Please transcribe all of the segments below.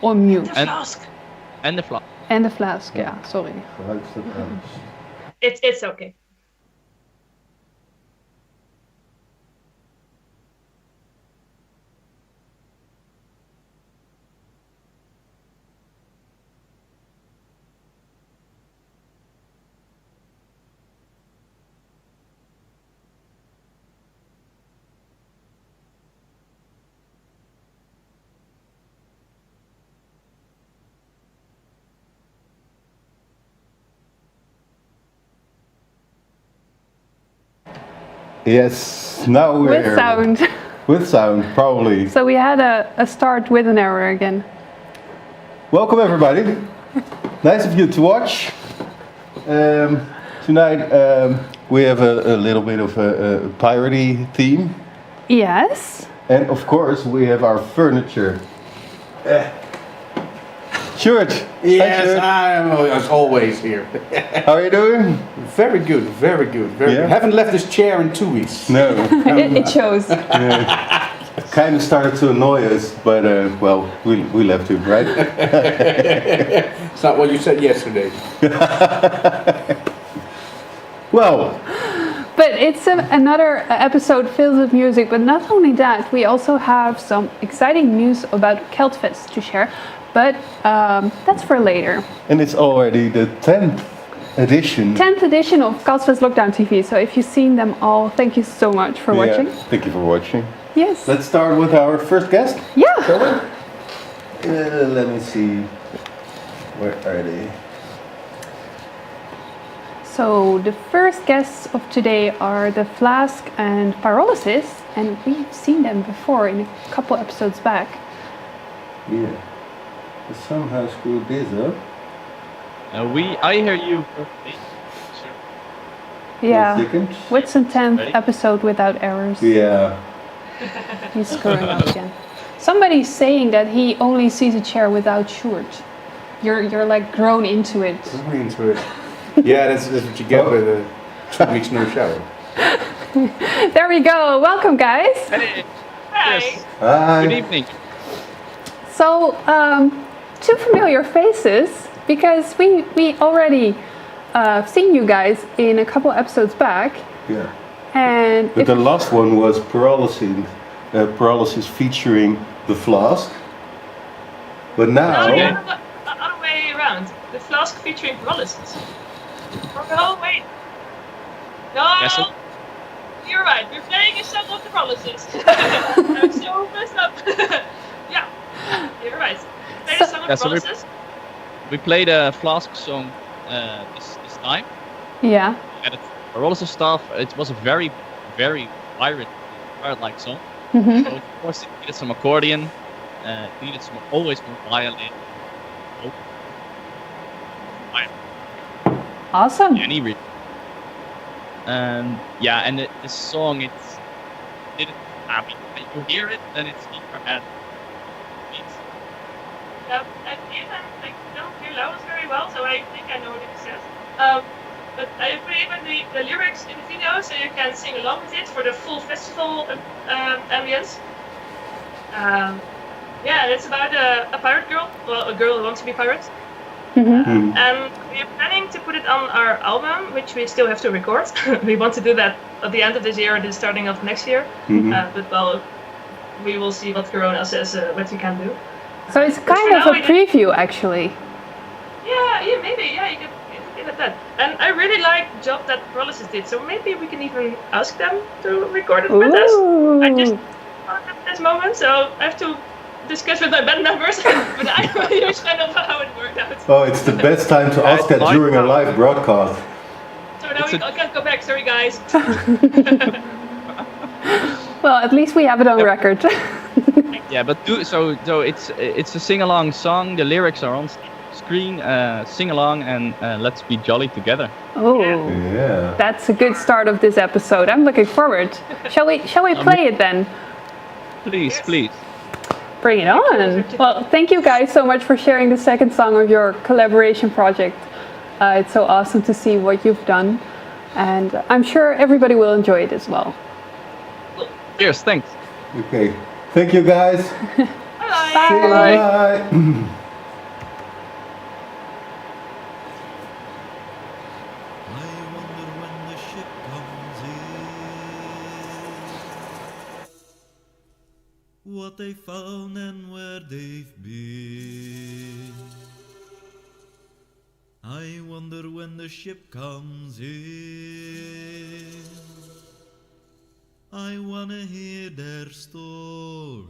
on mute. And the flask. And the flask. And the flask, yeah, sorry. It's okay. Yes, now we're With here. sound. With sound, probably. So we had a start with an error again. Welcome everybody. Nice of you to watch. Tonight we have a little bit of a piratey theme. Yes. And of course we have our furniture. Stuart. Yes, Stuart. I am as always here. How are you doing? Very good, very good, very good. Haven't left this chair in 2 weeks. No. It shows. Kind of started to annoy us, but well, we left him, right? It's not what you said yesterday. Well. But it's another episode filled with music, but not only that, we also have some exciting news about Castlefest to share, but that's for later. And it's already the 10th edition. 10th edition of Castlefest Lockdown TV, so if you've seen them all, thank you so much for watching. Thank you for watching. Yes. Let's start with our first guest. Yeah. Shall we? Let me see. Where are they? So the first guests of today are the Flask and Pyrolysis, and we've seen them before in a couple episodes back. Yeah. I somehow screwed this up. I hear you perfectly. Yeah. 1 second. What's the 10th episode without errors? Yeah. He's screwing up again. Somebody's saying that he only sees a chair without Sjoerd. You're like grown into it. Grown into it. Yeah, that's what you get with 2 weeks no shower. There we go. Welcome, guys. Hey. Hi. Yes. Hi. Good evening. So, two familiar faces, because we already seen you guys in a couple episodes back. Yeah. And But the last one was Pyrolysis featuring the Flask. But now... No, other way around. The flask featuring Pyrolysis. Oh, wait. No, Yes, you're right. We're playing a song of the Pyrolysis. I'm so messed up. Yeah, you're right. Play a song of so Pyrolysis. we played a Flask song this time. yeah. And Pyrolysis stuff. It was a very, very pirate-like song. Mm-hmm. So of course it needed some accordion. It needed always more violin. Awesome. Any reason. And yeah, and the song didn't happy. You hear it, and it's in your head. At the end, I don't hear Laurens very well, so I think I know what it says. But I put even the lyrics in the video, so you can sing along with it for the full festival ambience. Yeah, it's about a pirate girl, well, a girl who wants to be pirate. Mm-hmm. And we're planning to put it on our album, which we still have to record. We want to do that at the end of this year or the starting of next year. Mhm. But well, we will see what Corona says, what we can do. So it's kind of a preview, actually. Yeah, maybe, yeah, you could give it that. And I really like the job that Pyrolysis did, so maybe we can even ask them to record it with us. I just thought at this moment, so I have to discuss with my band members, but I'm a huge fan of how it worked out. Oh, it's the best time to ask that during a live broadcast. So now I can't go back, sorry guys. Well, at least we have it on record. Yeah, but so it's a sing-along song. The lyrics are on screen. Sing along and let's be jolly together. Oh, Yeah. that's a good start of this episode. I'm looking forward. Shall we play it then? Please, please. Bring it on. Well, thank you guys so much for sharing the second song of your collaboration project. It's so awesome to see what you've done, and I'm sure everybody will enjoy it as well. Cheers, thanks. Okay. Thank you guys. Bye. Bye. Bye. Bye. I wonder when the ship comes in, what they found and where they've been. I wonder when the ship comes in, I wanna hear their story.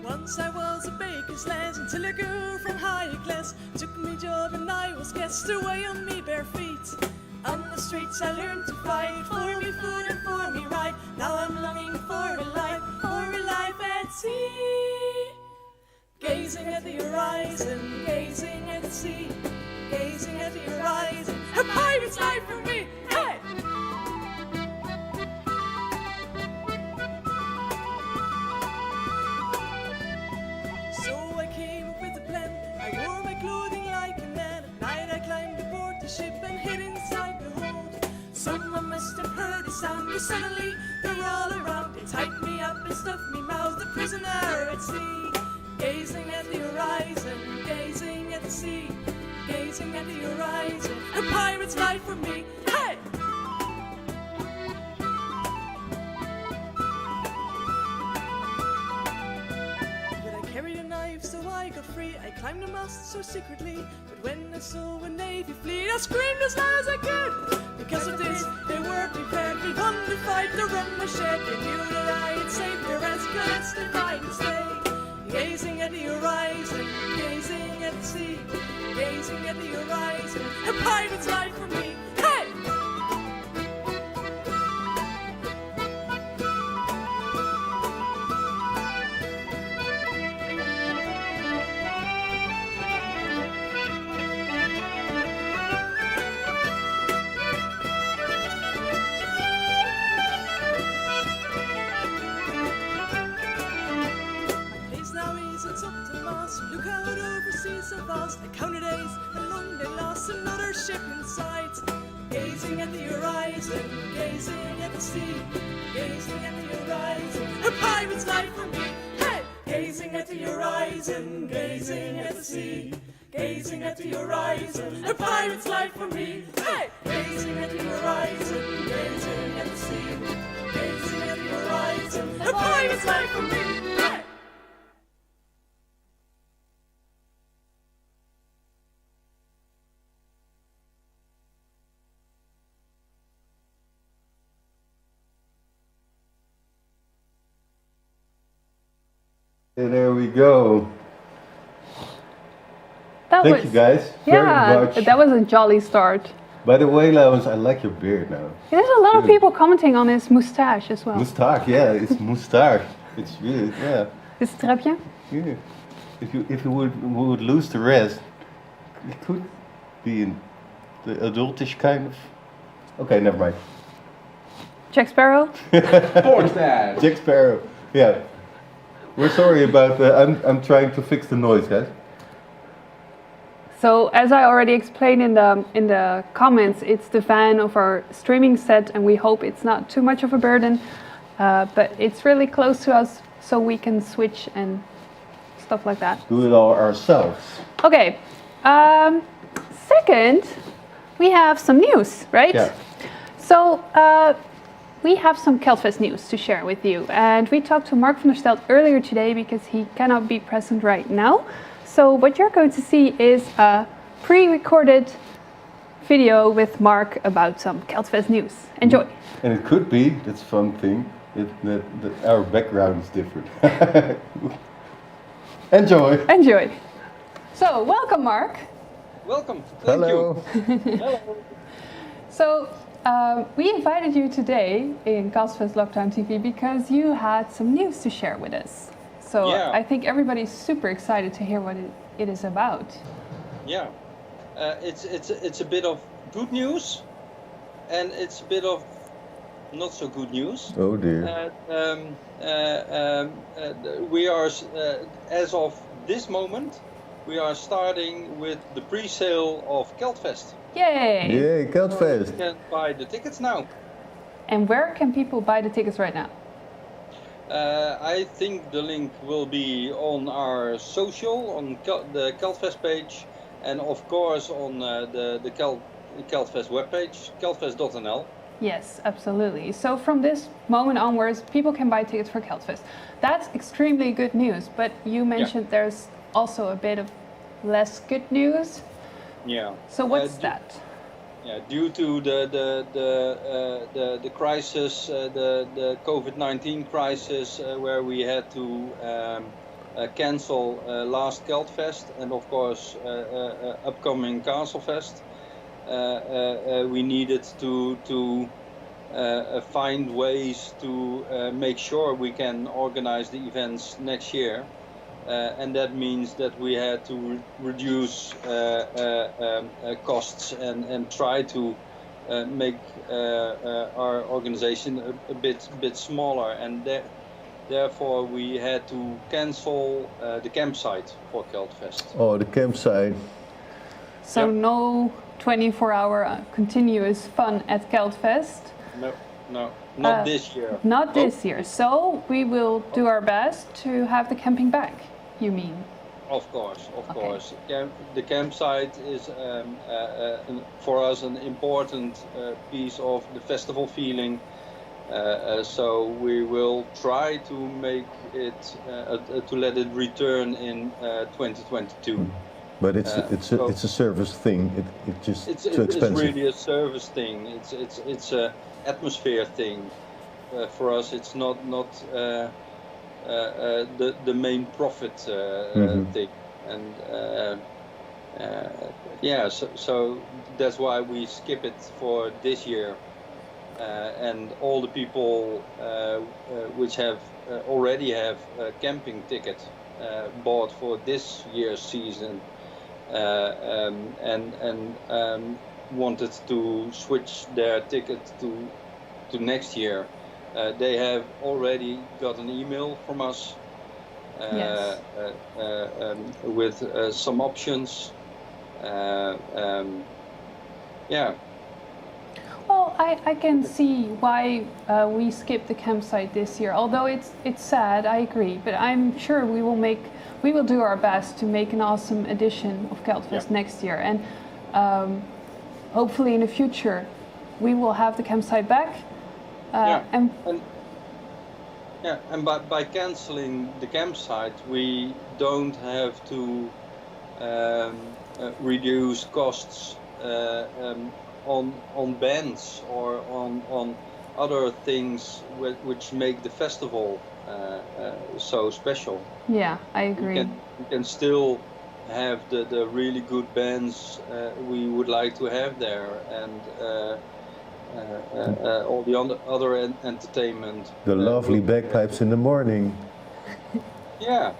Once I was a baker's lad until a girl from high class took me job and I was cast away on me bare feet. On the streets I learned to fight for me food and for me right. Now I'm longing for a life at sea. Gazing at the horizon, gazing at the sea, gazing at the horizon. A pirate's life for me, hey! So I came up with a plan. I wore my clothing like a man. At night I climbed aboard the ship and hid inside the hold. Someone must have heard a sound, 'cause suddenly they're all around. They tied me up and stuffed me mouth, a prisoner at sea. Gazing at the horizon, gazing at the sea, gazing at the horizon. A pirate's life for me, hey! But I carried a knife, so I got free. I climbed the mast so secretly, but when I saw a navy fleet, I screamed as loud as I could. Because of this, they were prepared. We won the fight, to run the shed. They knew that I had saved their ass, cause they might stay. Gazing at the horizon, gazing at the sea, gazing at the horizon. A pirate's life for me, hey! Look out overseas so fast. I counted days and long they lost another ship in sight. Gazing at the horizon, gazing at the sea, gazing at the horizon. A pirate's life for me, hey! Gazing at the horizon, gazing at the sea, gazing at the horizon. A pirate's life for me, hey! Gazing at the horizon, gazing at the sea, gazing at the horizon. A pirate's life for me, hey! And there we go. That Thank was, you guys yeah, very much. that was a jolly start. By the way, Laurens, I like your beard now. There's a lot of Good. people commenting on his moustache as well. Moustache, yeah, it's moustache. It's really, yeah. Is het très bien? Yeah. If you would lose the rest, it could be in the adultish kind of. Okay, never mind. Jack Sparrow? Force that. Jack Sparrow. Yeah. We're sorry about. I'm trying to fix the noise, guys. So as I already explained in the comments, it's the van of our streaming set, and we hope it's not too much of a burden. But it's really close to us, so we can switch and stuff like that. Do it all ourselves. Okay. Second, we have some news, right? Yeah. So we have some Castlefest news to share with you, and we talked to Mark van der Stelt earlier today because he cannot be present right now. So what you're going to see is a pre-recorded video with Mark about some Castlefest news. Enjoy. And it could be, that's a fun thing, that our background is different. Enjoy. Enjoy. So welcome, Mark. Welcome. Thank Hello. you. So we invited you today in Castlefest Lockdown TV because you had some news to share with us. So Yeah. I think everybody's super excited to hear what it is about. Yeah, it's a bit of good news, and it's a bit of not so good news. Oh dear. We are, as of this moment, we are starting with the pre-sale of Castlefest. Yay! Yay, Castlefest. You can buy the tickets now. And where can people buy the tickets right now? I think the link will be on our social, on the Castlefest page, and of course on the Castlefest webpage, castlefest.nl. Yes, absolutely. So from this moment onwards, people can buy tickets for Castlefest. That's extremely good news, but you mentioned there's also a bit of less good news. Yeah. So what's that? Yeah, due to the crisis, the COVID-19 crisis, where we had to cancel last Castlefest and of course upcoming Castlefest, we needed to find ways to make sure we can organize the events next year. And that means that we had to reduce costs and try to make our organization a bit smaller, and therefore we had to cancel the campsite for Castlefest. Oh, the campsite. So no 24-hour continuous fun at Castlefest. No, not this year. Not this year. So we will do our best to have the camping back, you mean? Of course. Okay. The campsite is for us an important piece of the festival feeling. So we will try to make it to let it return in 2022. But it's a service thing. It's just too expensive. It's really a service thing. It's a atmosphere thing. For us, it's not the main profit thing. And so that's why we skip it for this year. And all the people which have already have a camping ticket bought for this year's season and wanted to switch their ticket to next year, they have already got an email from us Yes. with some options. Well, I can see why we skipped the campsite this year. Although it's sad, I agree. But I'm sure we will do our best to make an awesome edition of Castlefest next year. And hopefully in the future we will have the campsite back. And by canceling the campsite, we don't have to reduce costs on bands or on other things which make the festival so special. Yeah, I agree. We can still have the really good bands we would like to have there, and all the other entertainment. The lovely bagpipes in the morning. Yeah.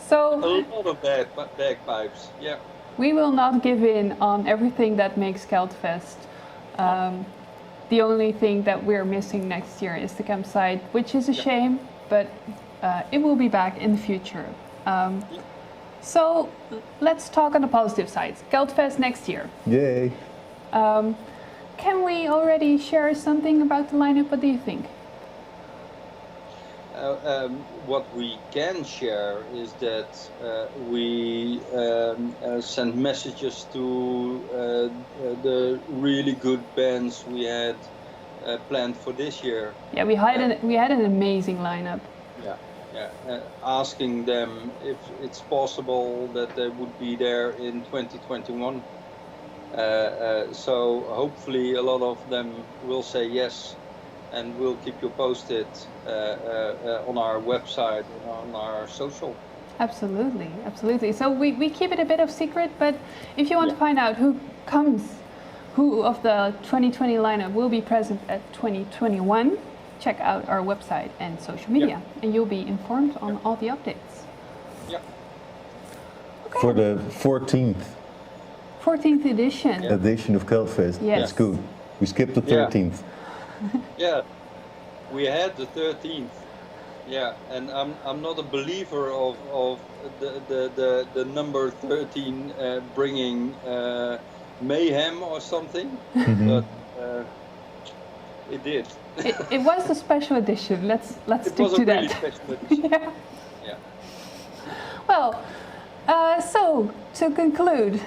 So A lot of bagpipes. Yeah. we will not give in on everything that makes Castlefest. The only thing that we're missing next year is the campsite, which is a shame, but it will be back in the future. So let's talk on the positive sides. Castlefest next year. Yay. Can we already share something about the lineup? What do you think? What we can share is that we send messages to the really good bands we had planned for this year. Yeah, we had an amazing lineup. Asking them if it's possible that they would be there in 2021. So hopefully a lot of them will say yes, and we'll keep you posted on our website and on our social. Absolutely, absolutely. So we keep it a bit of secret, but if you want to find out who of the 2020 lineup will be present at 2021, check out our website and social media, and you'll be informed on all the updates. Yeah. Okay. For the 14th 14th edition. edition of Castlefest. Yes. That's good. We skipped the Yeah. 13th. Yeah, we had the 13th. Yeah, and I'm not a believer of the number 13 bringing mayhem or something, but it did. It was a special edition. Let's It stick was a to really that. special edition. Yeah. Yeah. Well, so to conclude,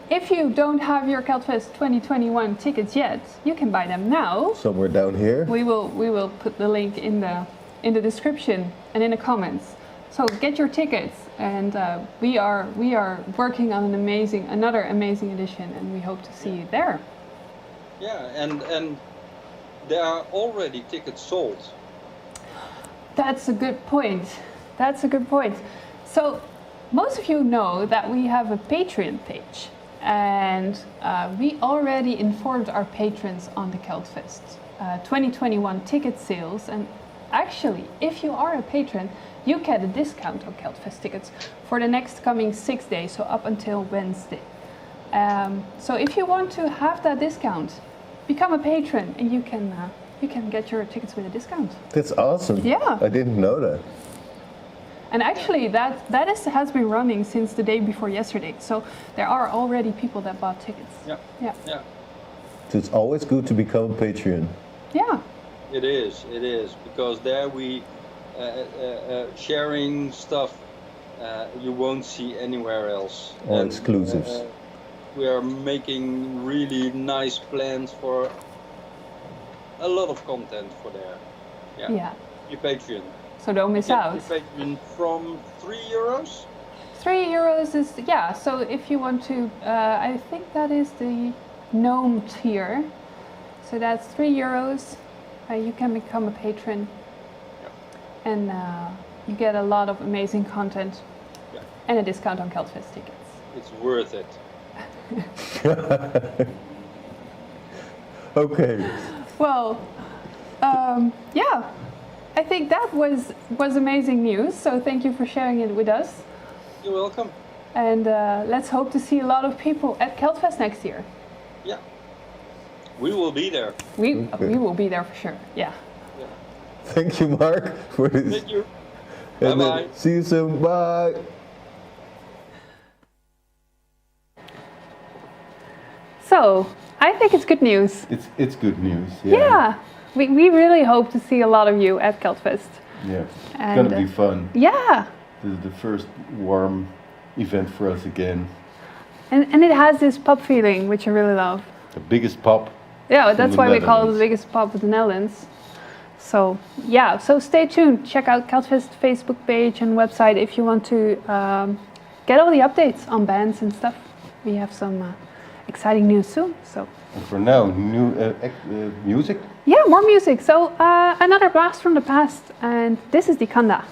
if you don't have your Castlefest 2021 tickets yet, you can buy them now. Somewhere down here. We will put the link in the description and in the comments. So get your tickets, and we are working on another amazing edition, and we hope to see you there. Yeah, and there are already tickets sold. That's a good point. That's a good point. So most of you know that we have a Patreon page, and we already informed our patrons on the Castlefest 2021 ticket sales. And actually, if you are a patron, you get a discount on Castlefest tickets for the next coming 6 days, so up until Wednesday. So if you want to have that discount, become a patron, and you can get your tickets with a discount. That's awesome. Yeah. I didn't know that. And actually, has been running since the day before yesterday. So there are already people that bought tickets. Yeah. Yeah. Yeah. So it's always good to become a Patreon. Yeah. It is, because there we sharing stuff you won't see anywhere else. Or exclusives. We are making really nice plans for a lot of content for there. Yeah. Yeah. Be Patreon. So don't miss Get out. the Patreon from €3. €3 is, yeah. So if you want to, I think that is the gnome tier. So that's €3. You can become a patron. Yeah. And you get a lot of amazing content. Yeah. And a discount on Castlefest tickets. It's worth it. Okay. Well, yeah, I think that was amazing news. So thank you for sharing it with us. You're welcome. And let's hope to see a lot of people at Castlefest next year. Yeah. We will be there. We Okay. will be there for sure. Yeah. Thank you, Mark, for this. Thank you. And Bye-bye. see you soon. Bye. So I think it's good news. It's good news. Yeah. We really hope to see a lot of you at Castlefest. Yeah. It's And, gonna be fun. Yeah. This is the first warm event for us again. And it has this pub feeling, which I really love. The biggest pop. Yeah, that's the why we call it the Netherlands. biggest pub of the Netherlands. So yeah, so stay tuned. Check out Castlefest Facebook page and website if you want to get all the updates on bands and stuff. We have some exciting news soon. So And for now, new music. yeah, more music. So another blast from the past, and this is the Kanda.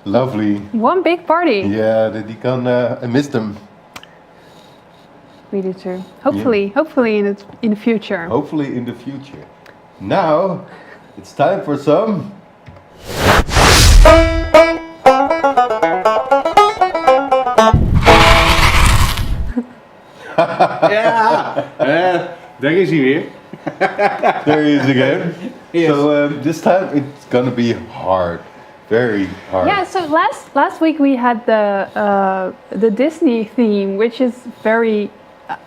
Lovely. One big party. Ja, die kan. I miss them. We do too. Hopefully in the future. Hopefully in the future. Now, it's time for some. Ja, daar is hij weer. There he is again. Yes. So this time it's gonna be hard, very hard. Yeah, so last week we had the Disney theme, which is very.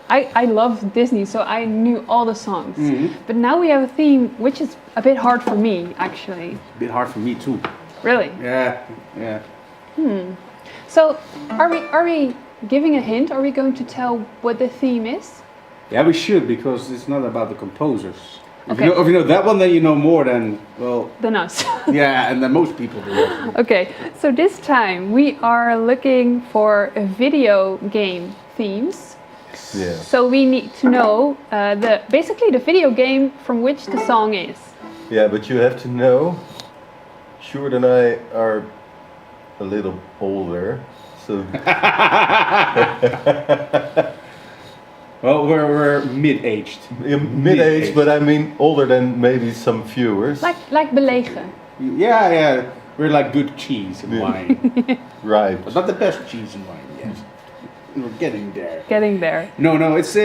I love Disney, so I knew all the songs. But now we have a theme which is a bit hard for me, actually. A bit hard for me too. Really? Yeah. So are we giving a hint? Are we going to tell what the theme is? Yeah, we should, because it's not about the composers. Okay. If you know that one, then you know more than, well, Than us. yeah, and then most people do. Okay, so this time we are looking for video game themes. Yeah. So we need to know basically the video game from which the song is. Yeah, but you have to know. Sjoerd and I are a little older, so Well, we're mid-aged. mid-age, but I mean older than maybe some viewers. Like belegen. Yeah, we're like good cheese and Yeah. wine. Right. But not the best cheese and wine, yes. We're getting there. Getting there. No, it's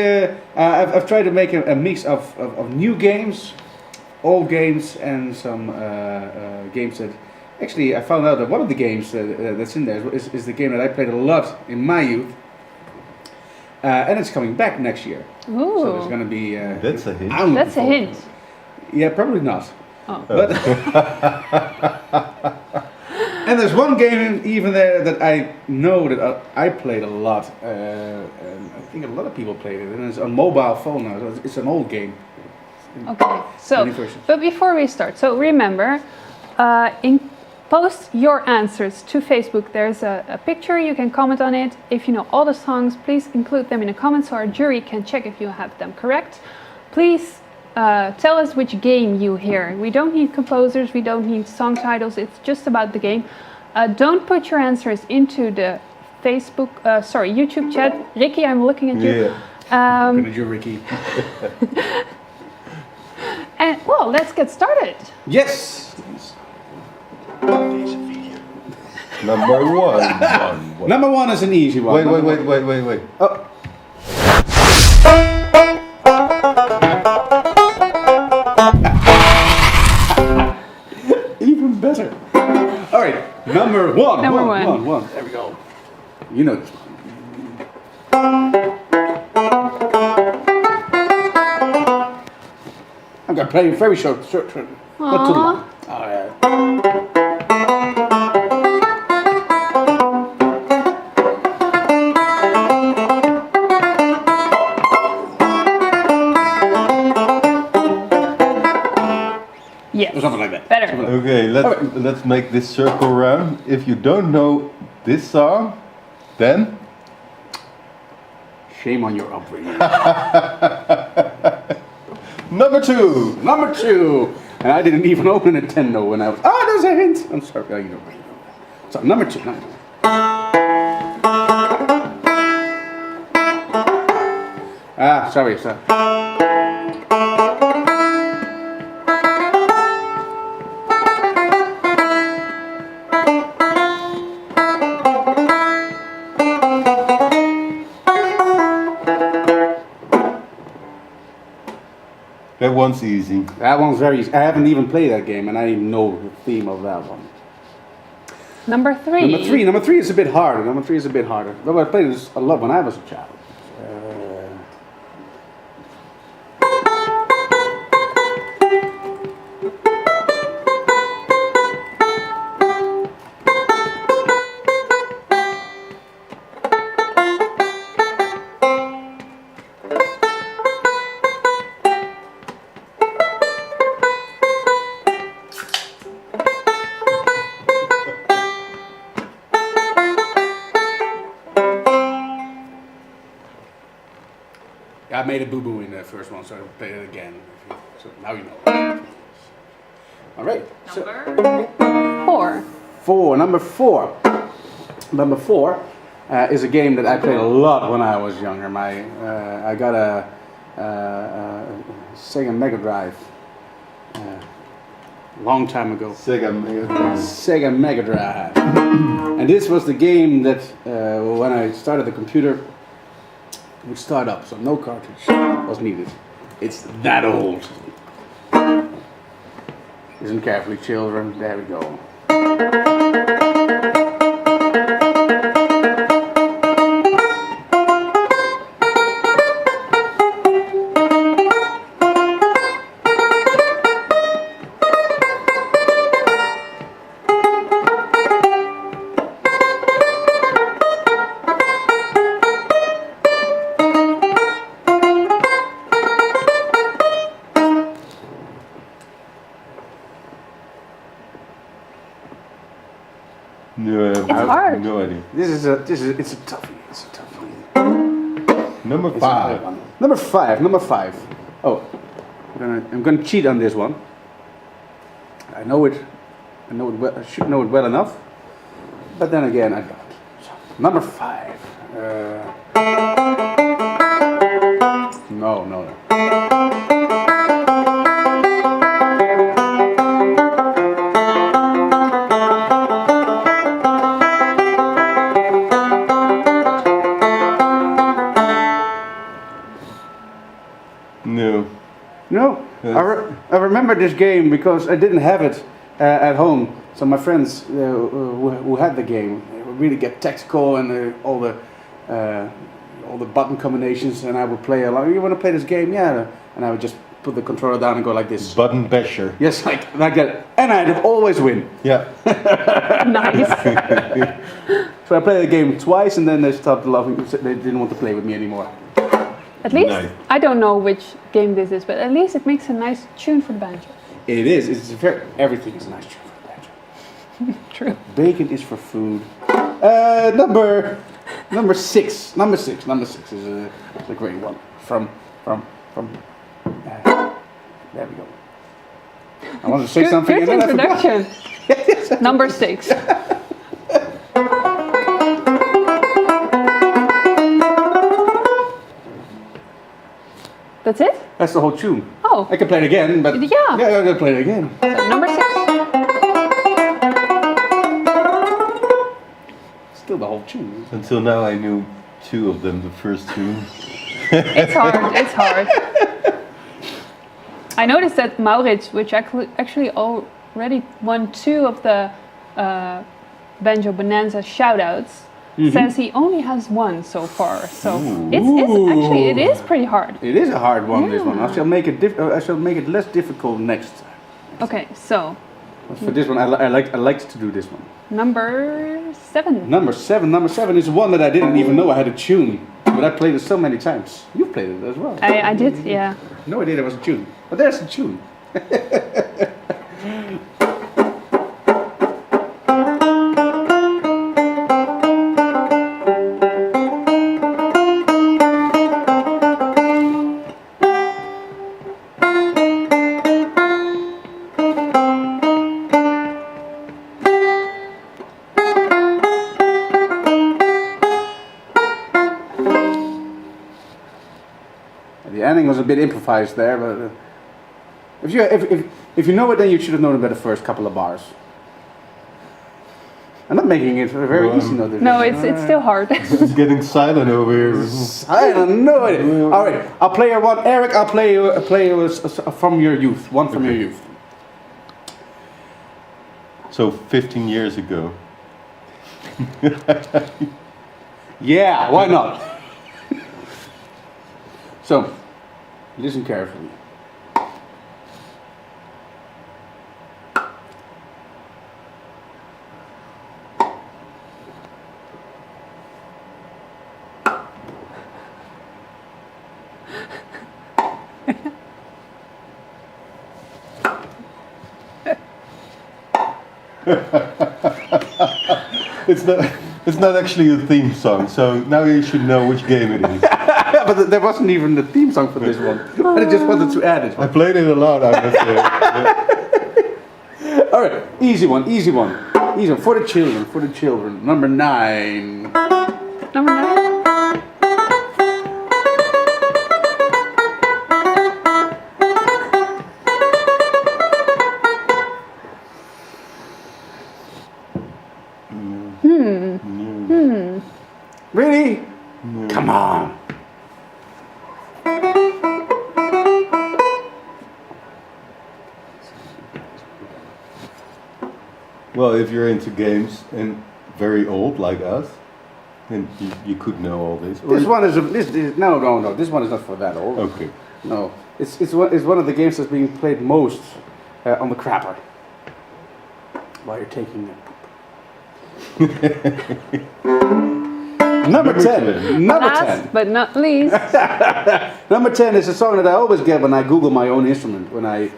I've tried to make a mix of new games, old games, and some games that actually I found out that one of the games that's in there is the game that I played a lot in my youth, and it's coming back next year. Ooh. So there's gonna be. That's a hint. I'm That's a looking hint. forward. Yeah, probably not. Oh. But and there's one game even there that I know that I played a lot, and I think a lot of people played it, and it's on mobile phone now. So it's an old game. Okay, so, Many versions. but before we start, so remember, post your answers to Facebook. There's a picture, you can comment on it. If you know all the songs, please include them in the comments so our jury can check if you have them correct. Please tell us which game you hear. We don't need composers, we don't need song titles, it's just about the game. Don't put your answers into the YouTube chat. Ricky, I'm looking at you. Yeah. Looking at you, Ricky. And well, let's get started. Yes. Number one. Number one is an easy one. Wait. Oh. Even better. All right, number one. Number one. One. There we go. You know this one. I'm gonna play very short. Not too long. Oh, yeah. Yes. Or something like that. Better. Something like Okay, let's make this circle round. If you don't know this song, then that. Shame on your upbringing. number two. Number two. And I didn't even open a Nintendo when I was. Oh, there's a hint. I'm sorry. Oh, you know. So number two. Sorry. That one's easy. That one's very easy. I haven't even played that game, and I know the theme of that one. Number three. Number three is a bit harder. Though I played this a lot when I was a child. I made a boo-boo in the first one, so I'll play it again. So now you know. All right. Number four. Number four is a game that I played a lot when I was younger. I got a Sega Mega Drive long time ago. Sega Mega Drive. Sega Mega Drive. And this was the game that when I started the computer would start up, so no cartridge was needed. It's that old. Listen carefully, children. There we go. No, It's hard. No idea. It's a toughie. It's a toughie. Number It's a five. hard one. Number five. Oh, I'm gonna cheat on this one. I know it well, I should know it well enough, but then again I don't. So, number five. No. No. No, Yes. I remember this game because I didn't have it at home. So my friends who had the game would really get tactical and all the button combinations, and I would play along. You want to play this game? Yeah. And I would just put the controller down and go like this. Button basher. Yes, like that. And I'd always win. Yeah. Nice. So I played the game twice, and then they stopped laughing. They didn't want to play with me anymore. At least, Nice. I don't know which game this is, but at least it makes a nice tune for the banjo. It is. It's very. Everything is nice. True. Bacon is for food. Number six. Number six is a great one. From. There we go. I wanted to say Good, something. good and then I forgot. introduction. Number 6. That's it? That's the whole tune. Oh, I can play it again, but Yeah. I can play it again. so number 6. Still the whole tune. Until now, I knew two of them. The first two. It's hard. It's hard. I noticed that Maurits, which actually already won 2 of the Banjo Bonanza shoutouts, says he only has 1 so far. So it is pretty hard. It is a hard one. This one. I Yeah. shall make it. I shall make it less difficult next time. Okay, so But for this one, I liked to do this one. number 7. Number seven is one that I didn't even know I had a tune, but I played it so many times. You played it as well. I did, yeah. No idea there was a tune, but there's a tune. The ending was a bit improvised there, but if you know it, then you should have known about the first couple of bars. I'm not making it very easy. No, it's still hard. It's getting silent over here. I don't know it. All right, I'll play you one. Eric, I'll play you from your youth. One from your youth. So 15 years ago. Yeah, why not? So, listen carefully. It's not actually a theme song, so now you should know which game it is. But there wasn't even the theme song for this one. I just wanted to add it. I played it a lot, I must say. Yeah. All right, easy one. Easy one for the children. Number 9. Number 9. Really? Come on. Well, if you're into games and very old like us, then you could know all this. This one is no. This one is not for that old. Okay. No, it's one of the games that's being played most on the crapper while you're taking a Number 10. Number Last 10. but not least. Number 10 is a song that I always get when I Google my own instrument. When I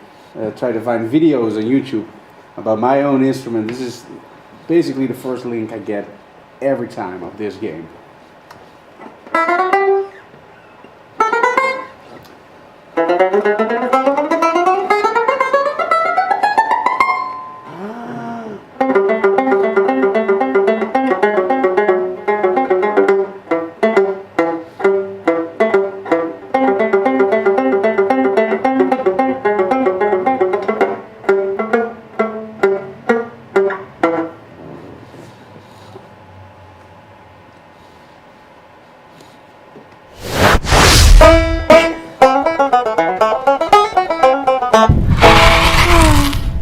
try to find videos on YouTube about my own instrument. This is basically the first link I get every time of this game.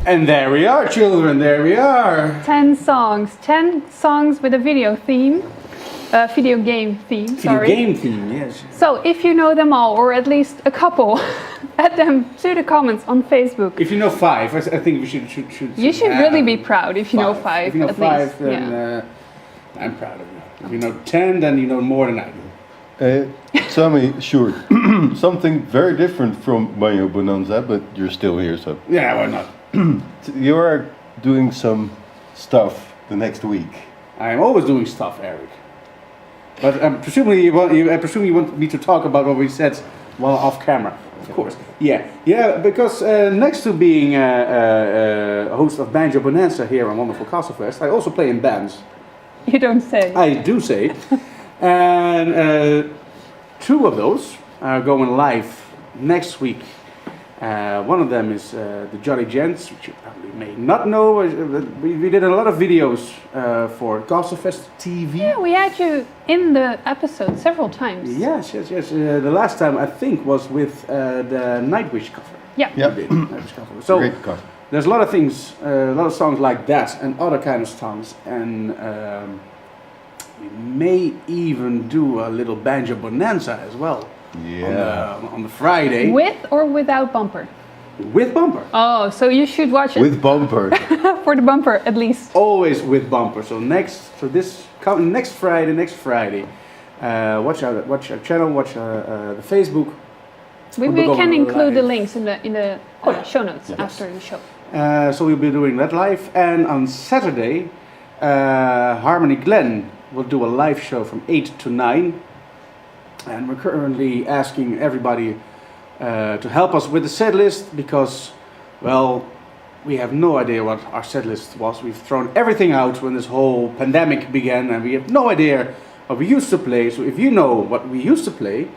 And there we are, children, there we are. 10 songs. 10 songs with a video theme. Video game theme, sorry. Video game theme, yes. So if you know them all, or at least a couple, add them to the comments on Facebook. If you know 5, I think we should You should really be proud if you know 5. If you know at 5, least. then Yeah. I'm proud of you. If you know 10, then you know more than I do. Sammy, sure. Something very different from Banjo Bonanza, but you're still here, so. Yeah, why not? You are doing some stuff the next week. I'm always doing stuff, Eric. But I presume you want me to talk about what we said while off camera. Of course. Yeah. Because next to being a host of Banjo Bonanza here on wonderful Castlefest, I also play in bands. You don't say. I do say. And 2 of those are going live next week. One of them is the Jolly Gents, which you probably may not know. We did a lot of videos for Castlefest TV. Yeah, we had you in the episode several times. Yes. The last time I think was with the Nightwish cover. Yeah. Yep. We did, Nightwish cover. So Great cover. there's a lot of things, a lot of songs like that, and other kind of songs, and we may even do a little Banjo Bonanza as well. Yeah. On the Friday. With or without bumper? With bumper. Oh, so you should watch it With bumper. for the bumper at least. Always with bumper. So next Friday, watch our channel, watch the Facebook. We We'll can go include the live. links in the show notes after the show. So we'll be doing that live, and on Saturday, Harmony Glen will do a live show from 8 to 9. And we're currently asking everybody to help us with the set list because, well, we have no idea what our set list was. We've thrown everything out when this whole pandemic began, and we have no idea what we used to play. So if you know what we used to play,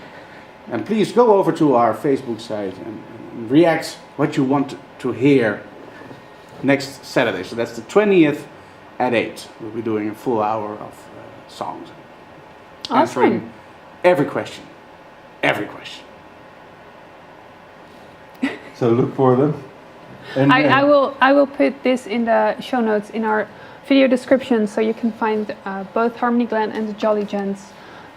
and please go over to our Facebook site and react what you want to hear next Saturday. So that's the 20th at 8. We'll be doing a full hour of songs. Awesome. Every question. So look for them. And I will put this in the show notes in our video description so you can find both Harmony Glen and the Jolly Gents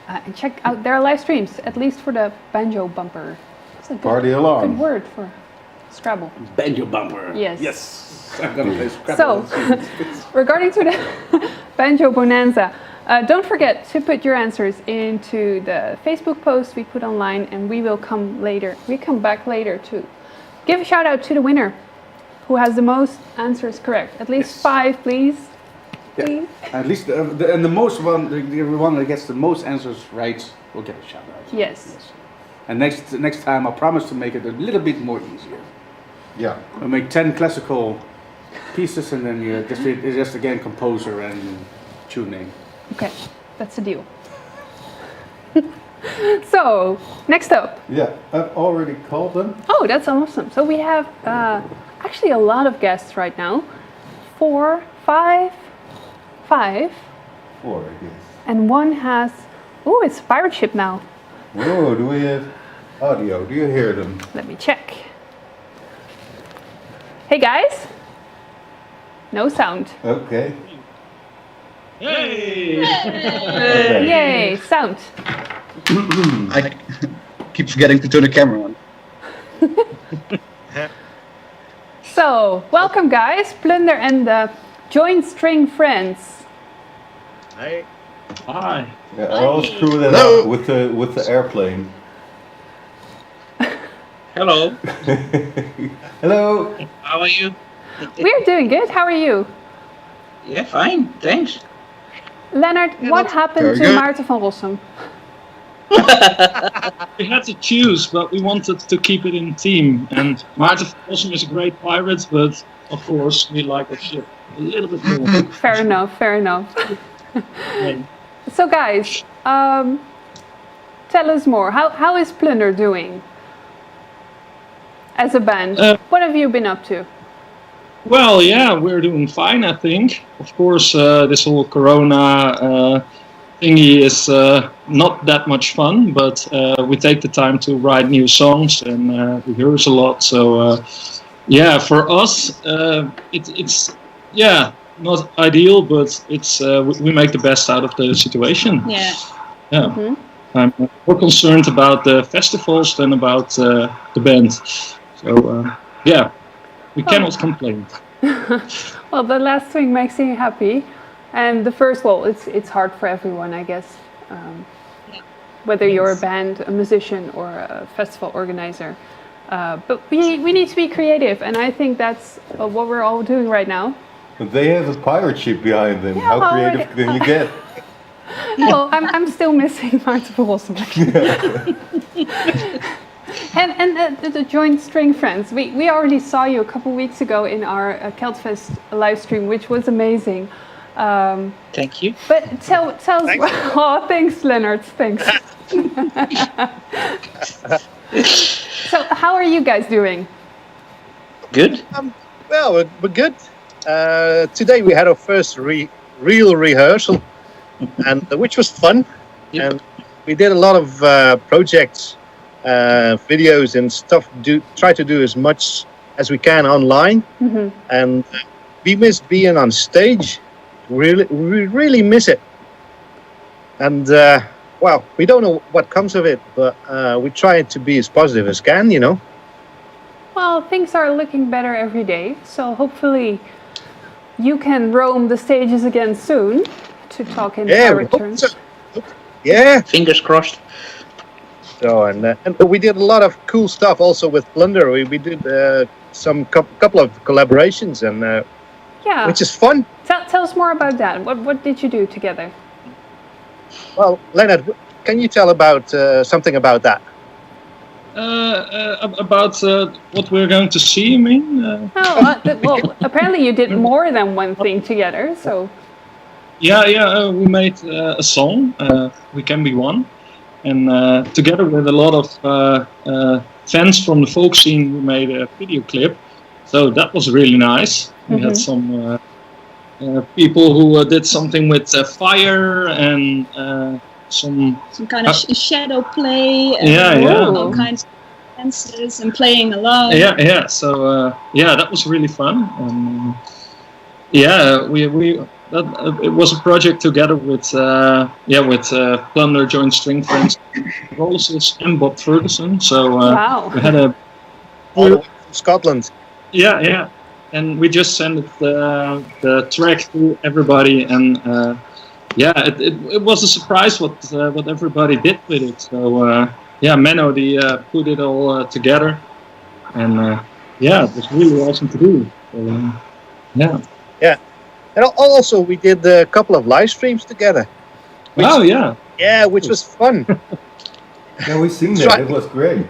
and check out their live streams, at least for the banjo bumper. It's a good, Party alarm. good word for Scrabble. Banjo bumper. Yes. I'm gonna play Scrabble. So, regarding to the Banjo Bonanza, don't forget to put your answers into the Facebook post we put online, and we will come later. We come back later to give a shout out to the winner who has the most answers correct. At least 5, please. Please. At least the most one, the one that gets the most answers right will get a shout out. Yes. And next time, I promise to make it a little bit more easier. yeah. We'll make 10 classical pieces, and then you just again composer and tuning. Okay, that's a deal. So, next up. Yeah, I've already called them. Oh, that's awesome. So we have actually a lot of guests right now. 4, 5. 5. 4, I guess. And one has... Oh, it's a pirate ship now. Oh, do we have audio? Do you hear them? Let me check. Hey guys. No sound. Okay. Yay! Okay. Yay, sound. I keep forgetting to turn the camera on. So, welcome guys, Plunder and the joint string friends. Hi. Yeah, I'll screw that Hello. up with the airplane. Hello, Hello. how are you? We're doing good, how are you? Yeah, fine, thanks. Leonard, what happened very to good. Maarten van Rossum? We had to choose, but we wanted to keep it in team. And Maarten van Rossum is a great pirate, but of course we like the ship a little bit more. Fair enough, fair enough. Yeah. So guys, tell us more. How is Plunder doing as a band? What have you been up to? Well, yeah, we're doing fine, I think. Of course, this whole Corona thingy is not that much fun, but we take the time to write new songs and rehearse a lot. So, yeah, for us, it's not ideal, but it's we make the best out of the situation. Yeah. Yeah. Mhm. I'm more concerned about the festivals than about the band. So, yeah, we cannot complain. Well, the last thing makes you happy, and the first, well, it's hard for everyone, I guess. Whether you're a band, a musician, or a festival organizer, but we need to be creative, and I think that's what we're all doing right now. But they have a pirate ship behind them. Yeah, How well, creative can you get? Well, I'm still missing Maarten van Rossum. And the joint string friends. We already saw you a couple weeks ago in our Castlefest live stream, which was amazing. Thank you. But tell us. Oh, thanks, Leonard. Thanks. So, how are you guys doing? Good. Well, we're good. Today we had our first real rehearsal, and which was fun. Yep. And we did a lot of projects, videos and stuff. Try to do as much as we can online, Mm-hmm. and we miss being on stage. We really miss it. And well, we don't know what comes of it, but we try to be as positive as can, you know. Well, things are looking better every day, so hopefully you can roam the stages again soon to talk in Yeah, we pirate hope terms. so. Yeah. Fingers crossed. So and we did a lot of cool stuff also with Plunder. We did some couple of collaborations, and Yeah. which is fun. Tell us more about that. What did you do together? Well, Leonard, can you tell about something about that? About what we're going to see, you mean? Well, apparently you did more than one thing together. So Yeah, we made a song, We Can Be One, and together with a lot of fans from the folk scene, we made a video clip. So that was really nice. We had some people who did something with fire and some kind of shadow play. And Yeah. all kinds of dances and playing along. Yeah. So that was really fun. And it was a project together with Plunder, Joint String Friends, Rollis and Bob Ferguson. So wow. we had a All the way from Scotland. Yeah, and we just sent the track to everybody, and it was a surprise what everybody did with it. So Menno put it all together, and it was really awesome to do. So, Yeah, and also we did a couple of live streams together. Which was fun. Yeah, we seen that. It was great.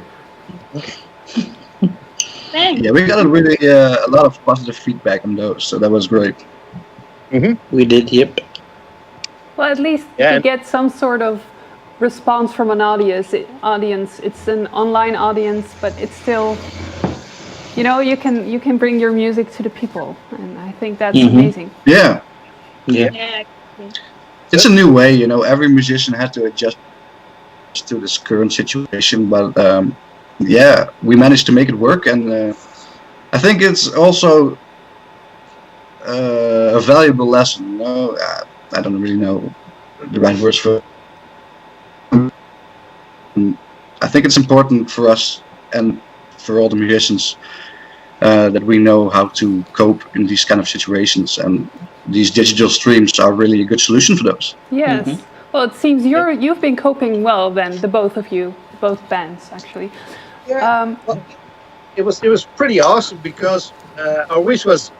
Thanks. Yeah, we got a really a lot of positive feedback on those, so that was great. We did, yep. Well, at least Yeah, you and- get some sort of response from an audience. It's an online audience, but it's still, you know, you can bring your music to the people, and I think that's amazing. Yeah, Yeah. Yeah. it's a new way, you know. Every musician had to adjust to this current situation, but yeah, we managed to make it work, and I think it's also a valuable lesson. You know, I don't really know the right words for. I think it's important for us and for all the musicians that we know how to cope in these kind of situations, and these digital streams are really a good solution for those. Yes. Well, it seems you've been coping well then, the both of you, both bands actually. Well, it was pretty awesome because our wish was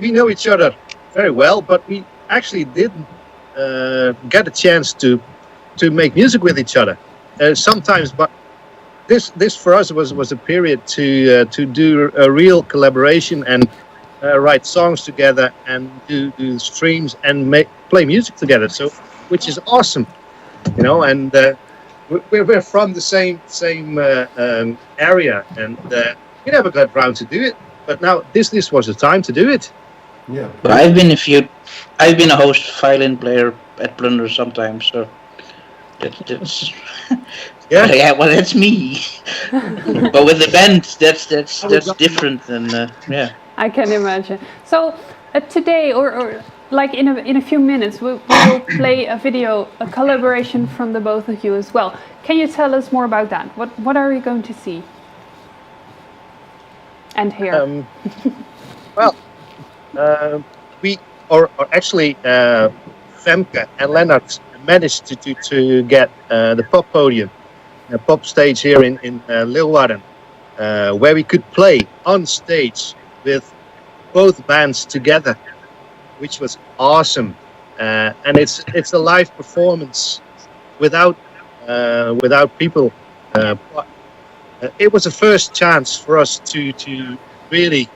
we know each other very well, but we actually didn't get a chance to make music with each other sometimes. But this for us was a period to do a real collaboration and write songs together and do streams and play music together. So, which is awesome, you know. And we're from the same area, and we never got around to do it. But now this was the time to do it. Yeah. I've been a host violin player at Plunder sometimes, so that's Yeah. well, that's me. But with the band, that's different, and yeah. I can imagine. So today, or like in a few minutes, we will play a video, a collaboration from the both of you as well. Can you tell us more about that? What are we going to see and hear? Well, we or actually Femke and Lennart managed to get the pop podium, the pop stage here in Leeuwarden, where we could play on stage with both bands together, which was awesome. And it's a live performance without people. But it was a first chance for us to really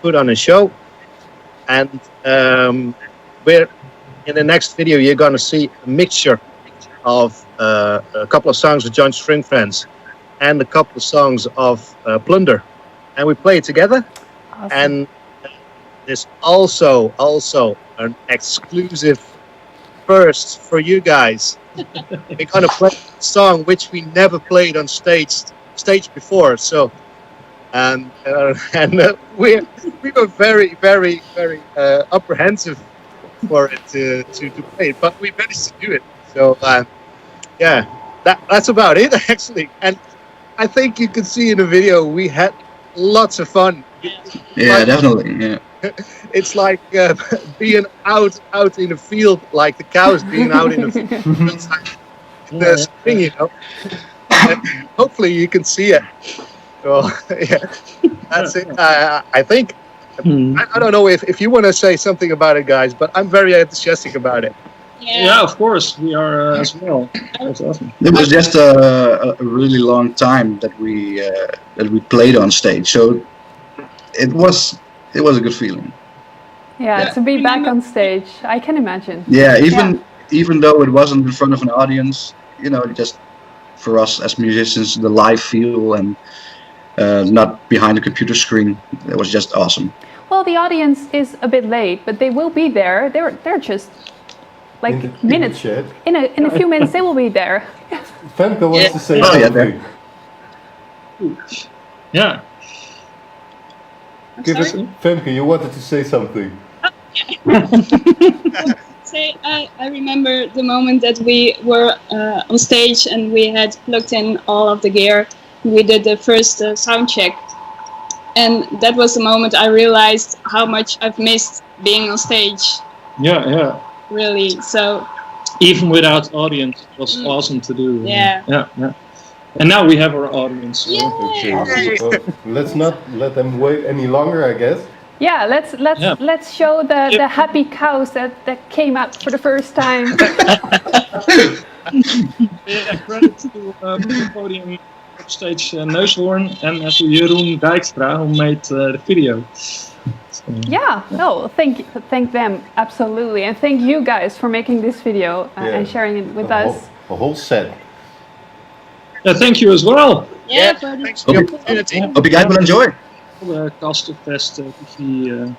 put on a show. And we're in the next video, you're going to see a mixture of a couple of songs with John String Friends and a couple of songs of Plunder, and we play it together. Awesome. And there's also an exclusive first for you guys. We're going to play a song which we never played on stage before. So, and we were very apprehensive for it to play it, but we managed to do it. So yeah, that's about it actually. And I think you can see in the video we had lots of fun. Yeah, definitely. Yeah. It's like being out in the field, like the cows being out in the field. It's like the thing, you know. And hopefully you can see it. So yeah, that's it. I think. I don't know if you want to say something about it, guys, but I'm very enthusiastic about it. Yeah, of course, we are as well. That's awesome. It was just a really long time that we played on stage, so it was a good feeling. Yeah, to be back on stage, I can imagine. Yeah, even though it wasn't in front of an audience, you know, just for us as musicians, the live feel and not behind a computer screen, it was just awesome. Well, the audience is a bit late, but they will be there. They're just like minutes. In a few minutes, they will be there. Femke wants to say something. Yeah. Give us, Femke, you wanted to say something. I remember the moment that we were on stage and we had plugged in all of the gear. We did the first sound check, and that was the moment I realized how much I've missed being on stage. Yeah. Really, so. Even without audience, it was awesome to do. Yeah. And now we have our audience. So. Well, let's not let them wait any longer, I guess. Yeah, let's show the happy cows that came out for the first time. Yeah, credit to the podium stage Neushoorn and to Jeroen Dijkstra who made the video. Yeah, no, thank them, absolutely. And thank you guys for making this video and sharing it with us. A whole set. Yeah, thank you as well. Yeah, thanks for the opportunity. Hope you guys will enjoy. The Castlefest TV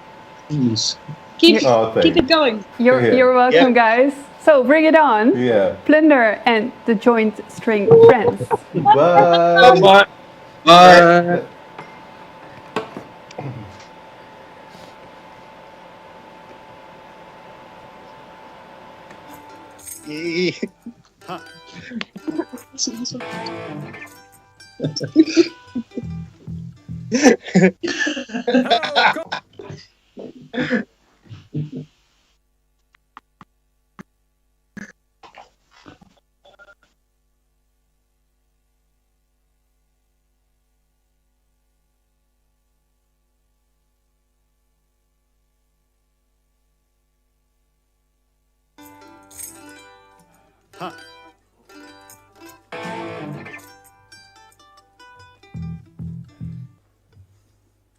thingies. Keep it going. You're welcome, guys. So bring it on. Yeah. Plunder and the Joint String Friends. Bye. Bye. Bye.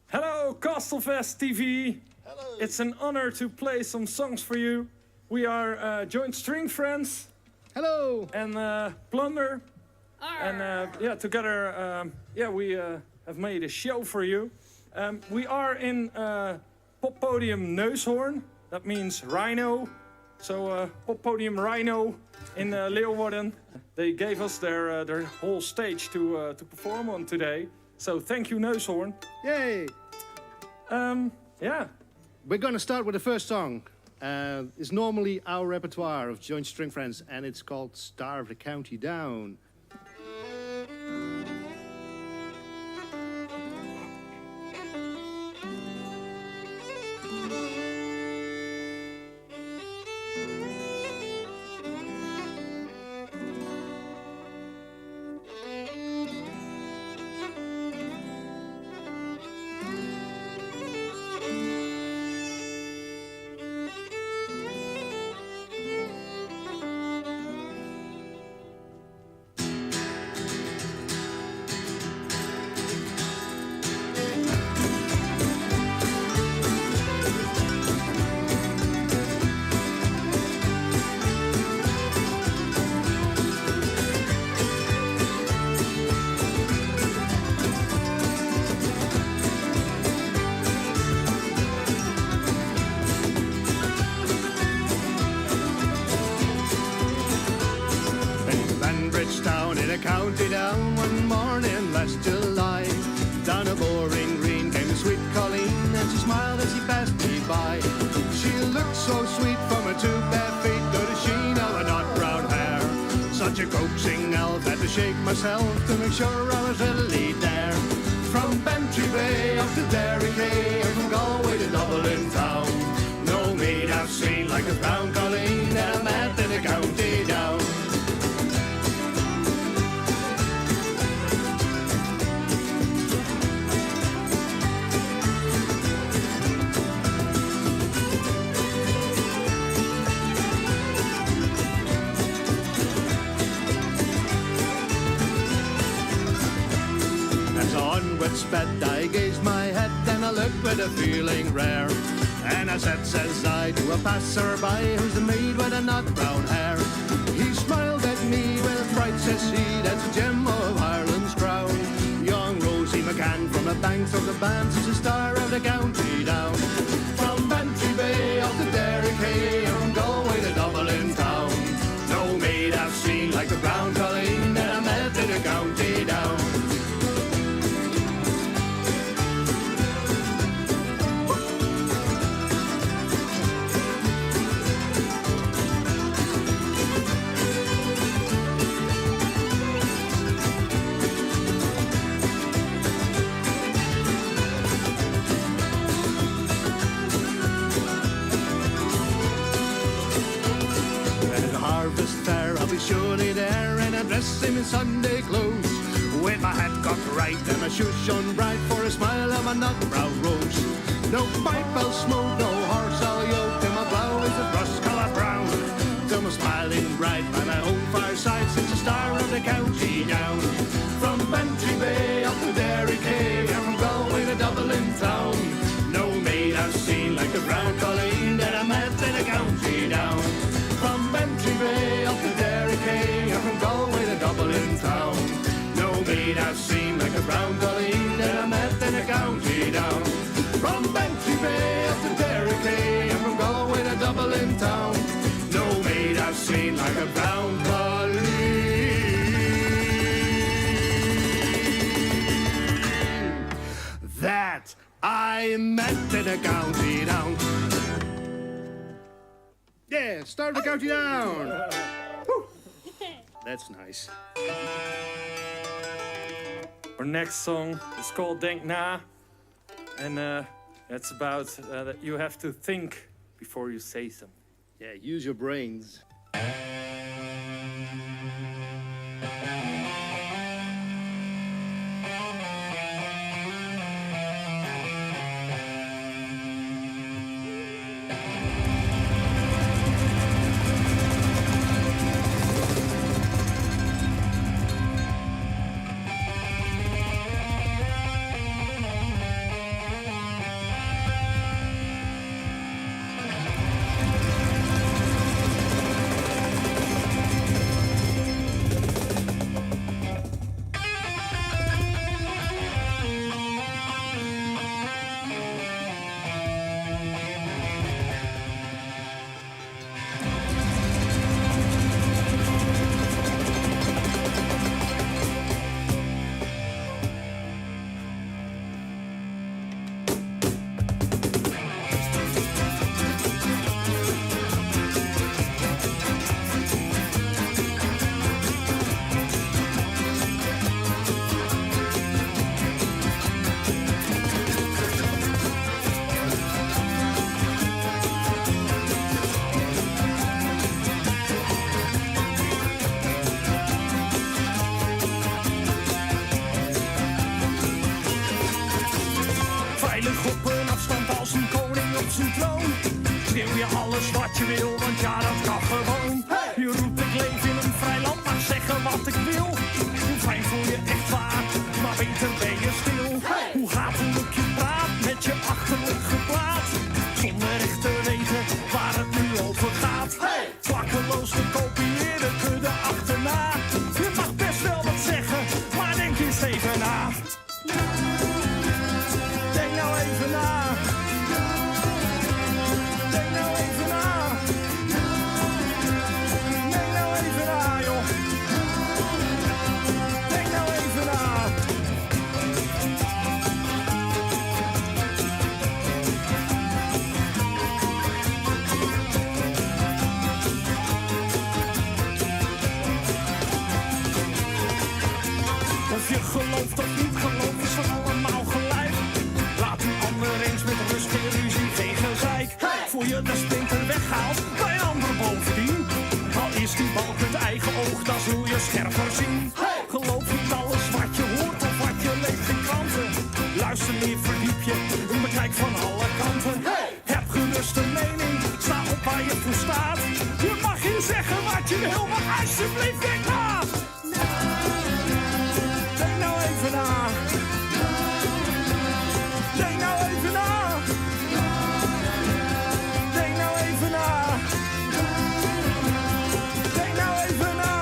Hello, Castlefest TV. Hello. It's an honor to play some songs for you. We are Joint String Friends. Hello. And Plunder. And yeah, together, we have made a show for you. We are in Pop Podium Neushoorn. That means Rhino. So Pop Podium Rhino in Leeuwarden. They gave us their whole stage to perform on today. So thank you, Neushoorn. Yay! Yeah. We're going to start with the first song. It's normally our repertoire of Joint String Friends, and it's called Starve the County Down. County down one morning last July. Down a boring green came sweet Colleen, and she smiled as she passed me by. She looked so sweet from her two bare feet to the sheen of her nut brown hair. Such a coaxing elf, had to shake myself to make sure I was really there. From Bantry Bay up to Derry Quay, and from Galway to Dublin town. No maid I've seen like a brown Colleen that I met in the county down. Sped, I gazed my head and I looked with a feeling rare. And I says I to a passer-by, who's the maid with a nut brown hair. He smiled at me with pride, says he, that's a gem of Ireland's crown. Young Rosie McCann from the banks of the bands is the star of the county down. From Bantry Bay up to Derry Quay, and from Galway to Dublin town. No maid I've seen like the brown Colleen that I met in the county down. Surely there, and I dressed him in Sunday clothes, with my hat cocked right and my shoes shone bright, for a smile of my nut brown rose. No pipe I'll smoke, no horse I'll yoke, and my blouse is a rust colour brown. Till I'm smiling bright by my own fireside, since the star of the county down. From have seen like a brown colleen. That I met in a county down. Yeah, start the county down. That's nice. Our next song is called Denk Na. And it's about that you have to think before you say something. Yeah, use your brains. Veilig op een afstand als een koning op zijn troon. Schreeuw je alles wat je wil, want ja, dat kan gewoon. Je roept ik leef in een vrij land, mag zeggen wat ik wil. Hoe fijn voel je echt waar, maar beter ben je stil. Hoe gaat het hoe je praat met je achterlijk gepraat? Zonder echt te weten waar het nu over gaat. Klakkeloos te kopiëren, kudde achterna. Je mag best wel wat zeggen, maar denk eens even na. Denk nou even na. Denk nou even na. Denk nou even na, joh. Denk nou even na. Of je gelooft of niet gelooft, is van allemaal gelijk. Laat een ander eens met rust, geen ruzie, geen gezeik. Voel je de splinter weghaalt, bij een ander bovendien. Al is die balk het eigen oog, dan zul je scherper zien. Geloof niet alles wat je hoort of wat je leest in kranten. Luister meer, verdiep je en bekijk van alle kanten. Heb gerust een mening, sta op waar je voor staat. Je mag hier zeggen wat je wil, maar alsjeblieft denk na. Denk nou even na. Denk nou even na. Denk nou even na. Denk nou even na.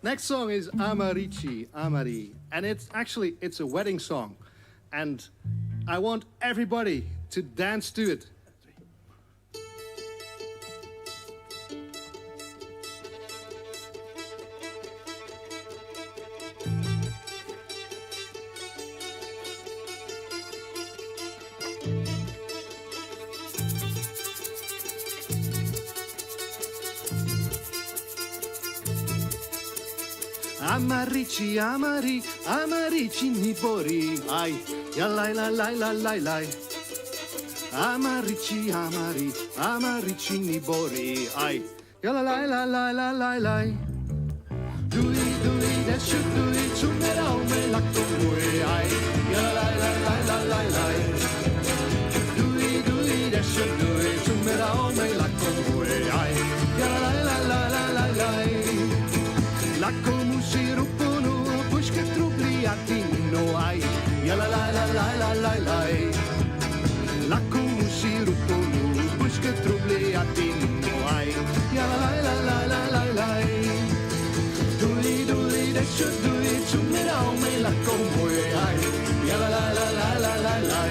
Next song is Amarici, Amari, and it's a wedding song, and I want everybody to dance to it. Amarici, amari, amarici nipori, ai, ya lai la lai la lai lai. Amarici, amari, amarici nipori, ai, ya la lai la lai la lai lai. Dui dui that should do it to me now me la komui, ai, ya la lai la lai la lai lai. Dui dui that should do it to me now me la komui, ai, ya la lai la lai la lai lai. La komu sirupunu puške trublijatino aj ja la la la la la la la. La komu sirupunu puške trublijatino aj ja la la la la la la. Duli duli desho duli čumirao me la komu aj ja la la la la la la la.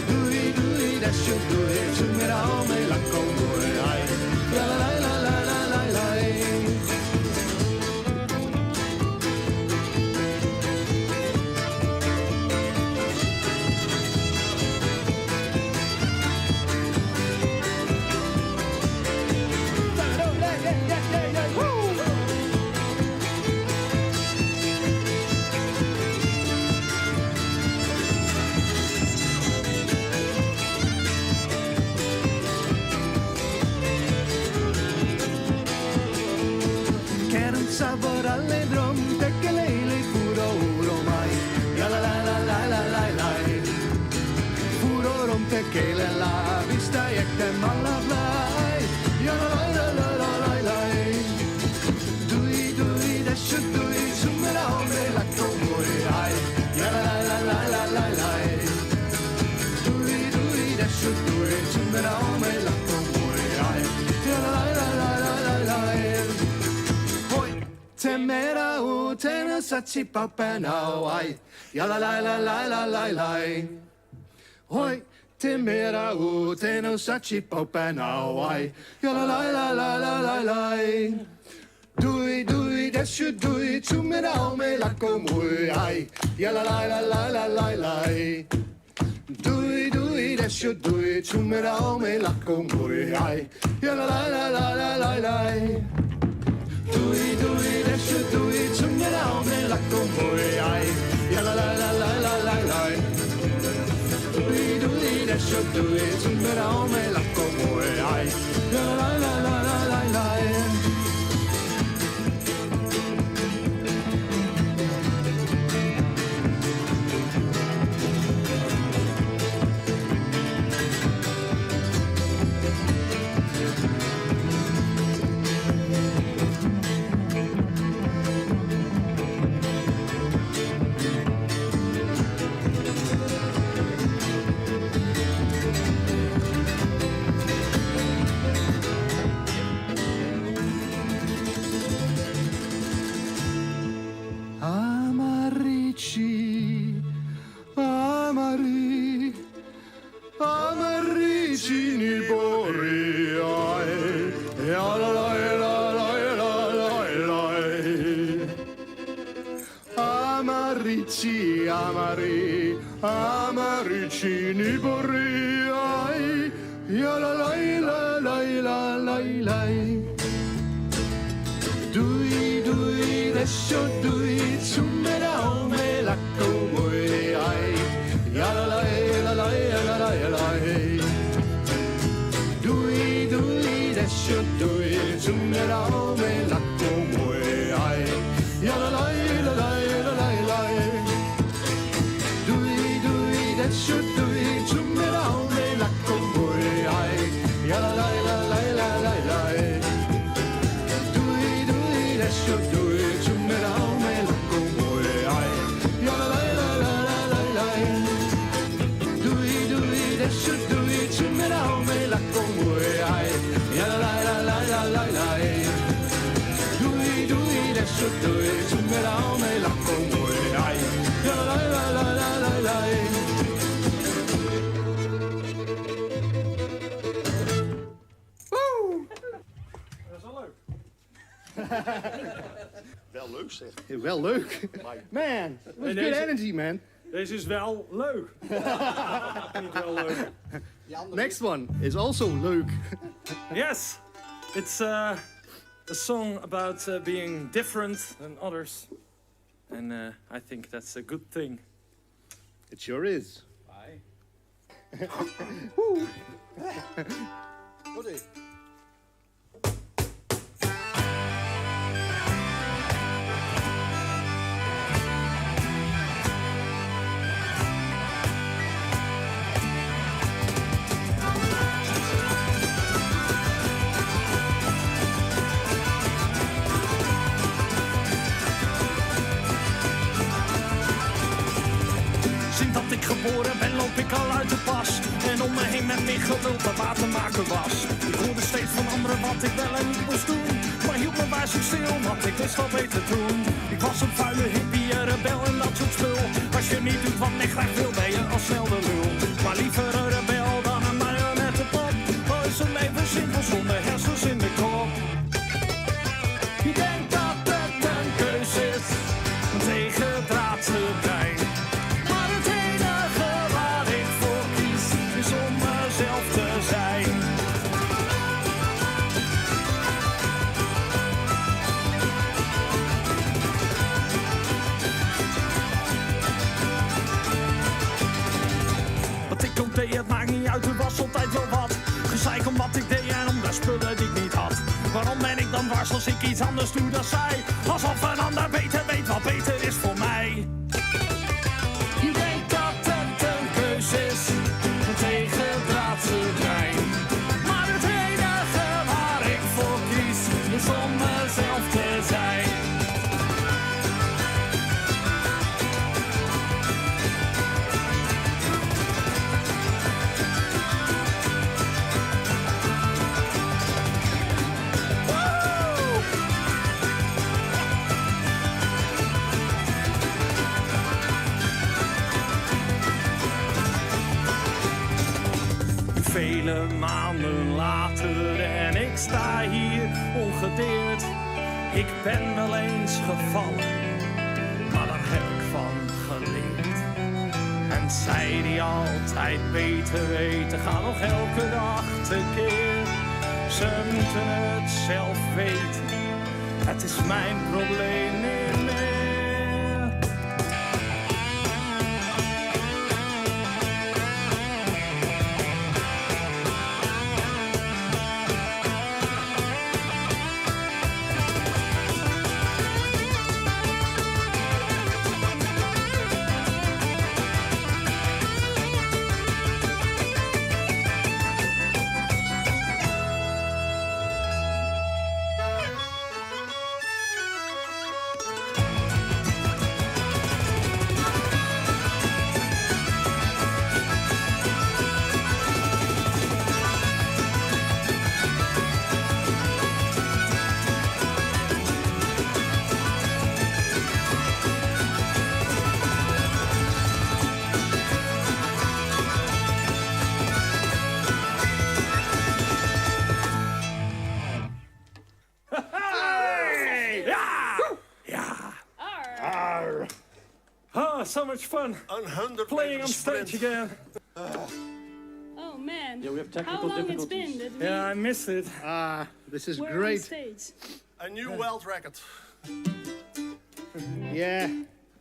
Duli duli desho duli čumirao me la komu aj ja la la la la la la la. Sabor alledrom, tekelele furo mai. Ja la la la la la la la. Furorom tekele la vista jekte malavlai. Ja la la la la la la. Dui dui desho dui sumera ome la komoi ai. Ja la la la la la la. Dui dui desho dui sumera ome la komoi ai. Ja la la la la la la. Temera utena sachi papenau ai ya la la la la la la la. Hoi temera utena sachi papenau ai ya la la la la la la la. Dui dui deshu dui tumera me la komui ai ya la la la la la la la. Dui dui deshu dui tumera me la komui ai ya la la la la la la la. Dui dui desho dui tumera me la komui ai ya la la la la la la la. Dui dui desho dui tumera me la komui ai ya la la la la la la. Amarici, amari, amarici ni bori ai, ya la la la la la la la. Amarici, amari, amarici ni bori ai, ya la la la la la la la. Dui dui desho dui tumera me la komui ai ya la la la la la la la. Dui dui desho dui tumera me la komui ai ya la la la la la la. Dui dui desho dui tumera me la komui ai ya la la la la la la. Desho dui tumera me zeg. Wel leuk. Man, it was good energy, man. Deze is wel leuk. Niet wel leuk. Next one is also leuk. Yes, it's a song about being different than others. And I think that's a good thing. It sure is. Aye. Goeie. Sinds dat ik geboren ben loop ik al uit de pas. En om me heen met meer geduld dat water maken was. Ik hoorde steeds van anderen wat ik wel en niet moest doen. Maar hield me bij zo stil, want ik wist al beter toen. Ik was een vuile hippie, een rebel en dat soort spul. Als je niet doet wat ik graag wil, ben je al snel de lul. Maar liever een rebel dan een marionettenpop. Al is een leven simpel zonder hersens in de kop. Je denkt dat het een keuze is, een tegendraadse brein. Maar het enige waar ik voor kies, is om mezelf te zijn. Wat ik ook deed, het maakt niet uit, er was altijd wel wat. Gezeik om wat ik deed en om de spullen die ik niet had. Waarom ben ik dan dwars als ik iets anders doe dan zij? Alsof een ander beter weet wat beter is voor mij. Je denkt dat het een keuze is, een tegendraadse brein. Maar het enige waar ik voor kies, is om mezelf te zijn. Vele maanden later en ik sta hier ongedeerd. Ik ben wel eens gevallen, maar daar heb ik van geleerd. En zij die altijd beter weten, gaan nog elke dag tekeer. Ze moeten het zelf weten, het is mijn probleem niet meer. Oh, so much fun. 100 Playing on stage again. Oh man. Yeah, we have technical How long difficulties. it's been that Yeah, I missed it. This is we're on great. stage? A new world record. Yeah,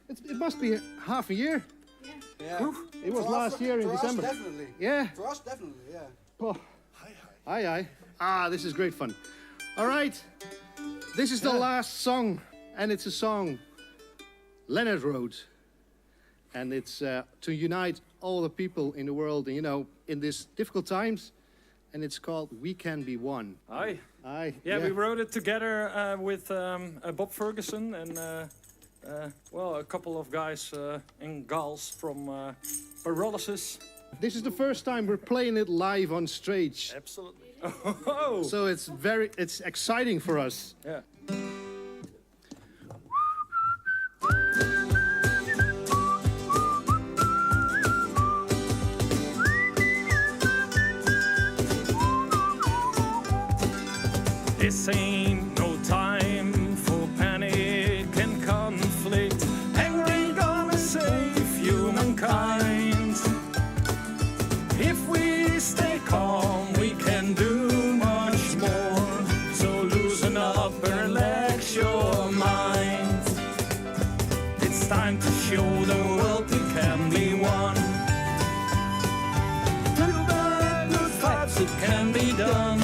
it must be half a year. Yeah. It was For last us- year in for us, December. definitely. Yeah. For us, definitely, yeah. Oh. Aye. This is great fun. All right, this is the last song, and it's a song Leonard wrote, and it's to unite all the people in the world, in these difficult times, and it's called "We Can Be One." Aye. Aye. Yeah, we wrote it together with Bob Ferguson and a couple of guys and gals from Paralysis. This is the first time we're playing it live on stage. Absolutely. Oh. So it's exciting for us. Yeah. This ain't no time for panic and time to show the world it can be won. Good bad, good vibes, it can be done.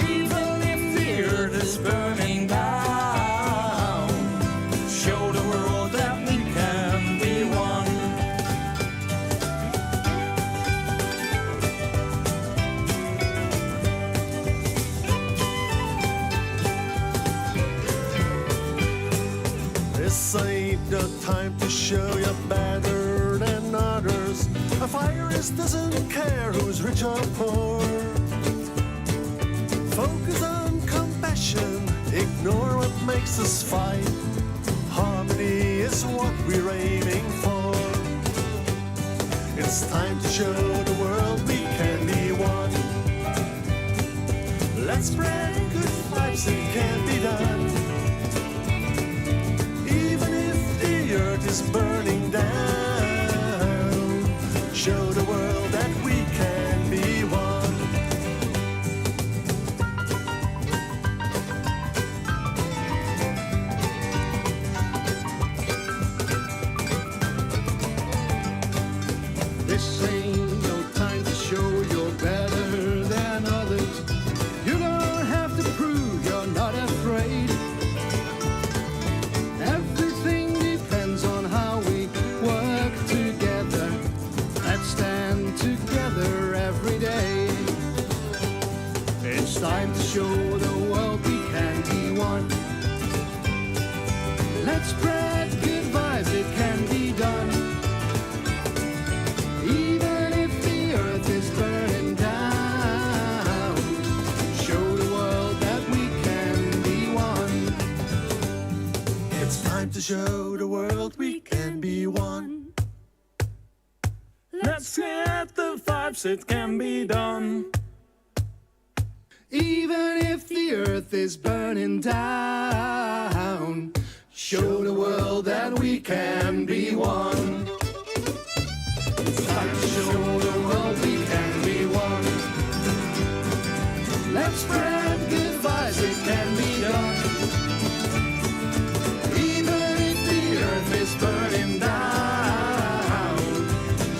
Even if the earth is burning down, show the world that we can be one. This ain't the time to show you're better than others. A virus doesn't care who's rich or poor. Focus on compassion, ignore what makes us fight. Harmony is what we're aiming for. It's time to show the world we can be one. Let's spread good vibes, it can be done. Even if the earth is burning down, show the world that we can be one. This ain't no time to show you're better than others. You're gonna have to prove you're not afraid. Everything depends on how we work together. Let's stand together every day. It's time to show the world we can be one. Let's spread good vibes, it can be done. Even if the earth is burning down, show the world that we can be one. It's time to show the world we can be one. Let's get the vibes, it can be done. Even if the earth is burning down, show the world that we can be one. It's time to show the world we can be one. Let's spread good vibes, it can be done. Even if the earth is burning down,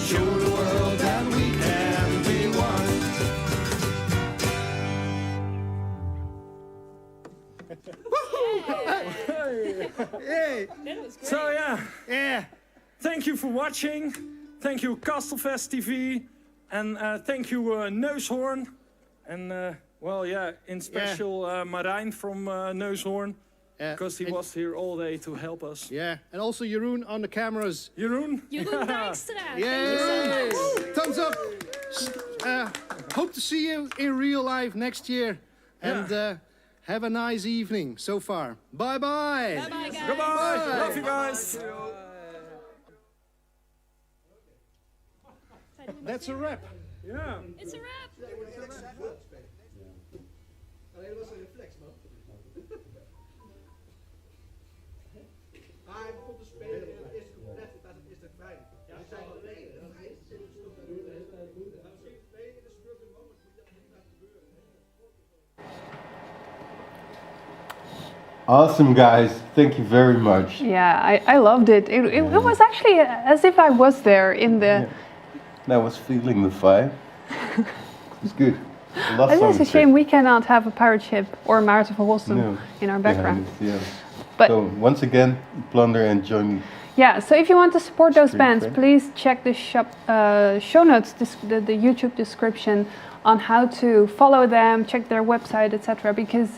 show the world that we can be one. Hey. So yeah, thank you for watching. Thank you Castlefest TV, and thank you Neushoorn, and in special Marijn from Neushoorn, because he was here all day to help us. Yeah, and also Jeroen on the cameras. Jeroen? Jeroen Dijkstra. Yay! Thumbs up. Hope to see you in real life next year, and have a nice evening so far. Bye bye. Bye bye, guys. Goodbye. Bye. Love you guys. That's a wrap. Yeah. It's a wrap. Alleen was een reflex, man. Hij begon te spelen in het eerste couplet, dat is het fijn. Ja, we zijn alleen. Dat is het stop te doen. Misschien ben je in de spurting moment, moet je dat niet laten gebeuren. Awesome, guys. Thank you very much. Yeah, I loved it. It was actually as if I was there in the... I was feeling the vibe. It's good. Last It is song a shame we cannot have a pirate ship or Maarten van Rossum in our background. behind it, yeah. But so once again, Plunder and join me. yeah, so if you want to support those Stream bands, friend. please check the show notes, the YouTube description on how to follow them, check their website, etc. Because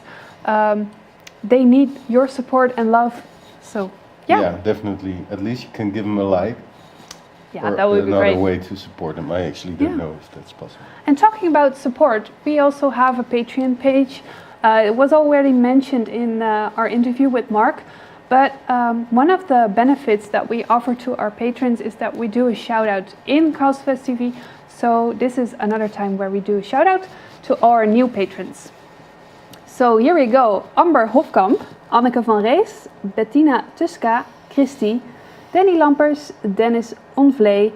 they need your support and love. So yeah, Definitely. At least you can give them a like. Yeah, or that would be another great. way to support them. I actually don't Yeah. know if that's possible. And talking about support, we also have a Patreon page. It was already mentioned in our interview with Mark, but one of the benefits that we offer to our patrons is that we do a shout out in Castlefest TV. So this is another time where we do a shout out to our new patrons. So here we go. Amber Hofkamp, Anneke van Rees, Bettina Tuska, Christy, Danny Lampers, Dennis Onvlee,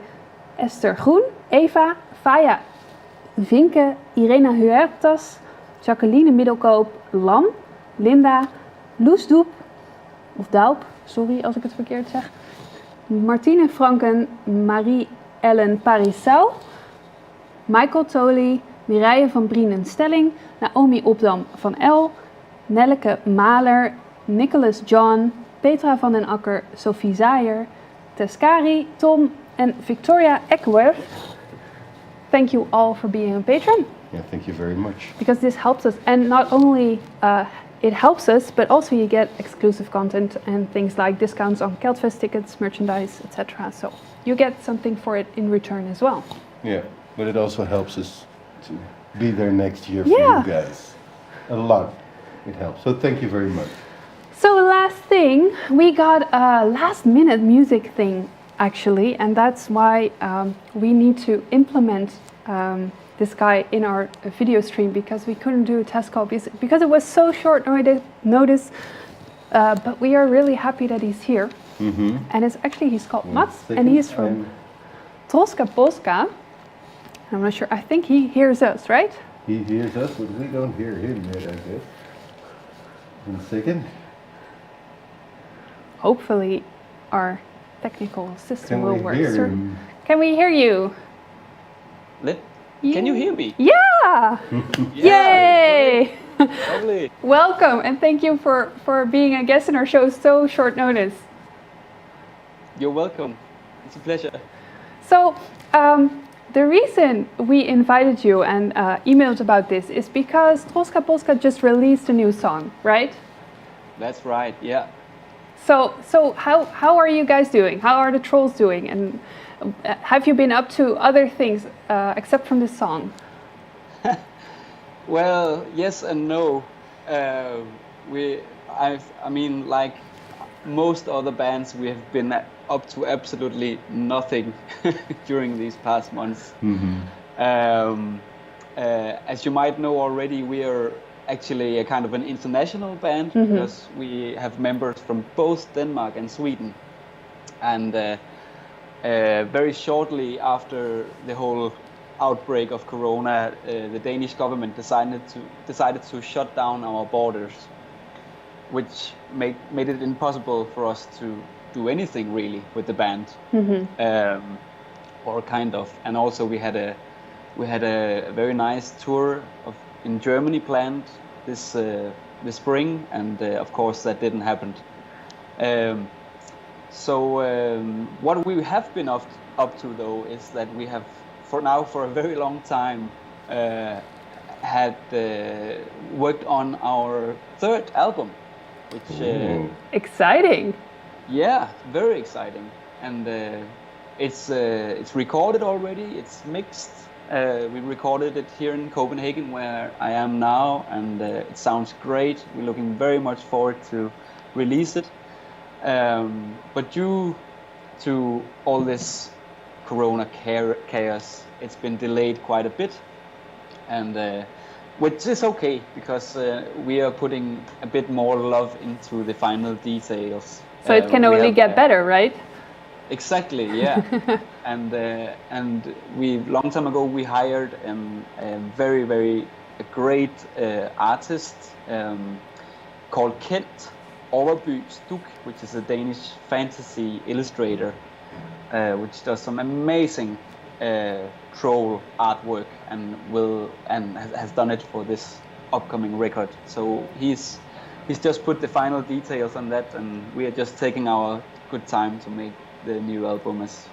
Esther Groen, Eva, Faya Vinke, Irena Huertas, Jacqueline Middelkoop, Lam, Linda, Loes Doep, of Daup, sorry als ik het verkeerd zeg. Martine Franken, Marie-Ellen Parissau, Michael Tolley, Mireille van Brienen-Stelling, Naomi Opdam van El, Nelleke Maler, Nicholas John, Petra van den Akker, Sophie Zaaier, Teskari, Tom and Victoria Eckworth. Thank you all for being a patron. Yeah, thank you very much. Because this helps us, and not only it helps us, but also you get exclusive content and things like discounts on Castlefest tickets, merchandise, etc. So you get something for it in return as well. Yeah, but it also helps us to be there next year for you guys. A lot. It helps. So thank you very much. So last thing, we got a last minute music thing actually, and that's why we need to implement this guy in our video stream, because we couldn't do a test call because it was so short notice, but we are really happy that he's here. And he's called Mats, and he's from Troska Polska. I'm not sure, I think he hears us, right? He hears us, but we don't hear him yet, I guess. In a second. Hopefully our technical system will work. Hear him? Can we hear you? Can you hear me? Yeah! Yay! Lovely. Welcome, and thank you for being a guest in our show so short notice. You're welcome. It's a pleasure. So, the reason we invited you and emailed about this is because Troska Polska just released a new song, right? That's right, yeah. So how are you guys doing? How are the trolls doing? And have you been up to other things except from this song? Well, yes and no. I mean, like most other bands, we have been up to absolutely nothing during these past months. As you might know already, we are actually a kind of an international band, because we have members from both Denmark and Sweden. And very shortly after the whole outbreak of Corona, the Danish government decided to shut down our borders, which made it impossible for us to do anything really with the band, or kind of. And also we had a very nice tour in Germany planned this spring, and of course that didn't happen. What we have been up to though is that we have for a very long time had worked on our third album, which exciting. Yeah, very exciting, and it's recorded already. It's mixed. We recorded it here in Copenhagen, where I am now, and it sounds great. We're looking very much forward to release it. But due to all this Corona chaos, it's been delayed quite a bit, and which is okay, because we are putting a bit more love into the final details. So it can only get better, right? Exactly, yeah. and we long time ago we hired a very great artist called Kent Overby Stuk, which is a Danish fantasy illustrator, which does some amazing troll artwork and has done it for this upcoming record. So he's just put the final details on that, and we are just taking our good time to make the new album as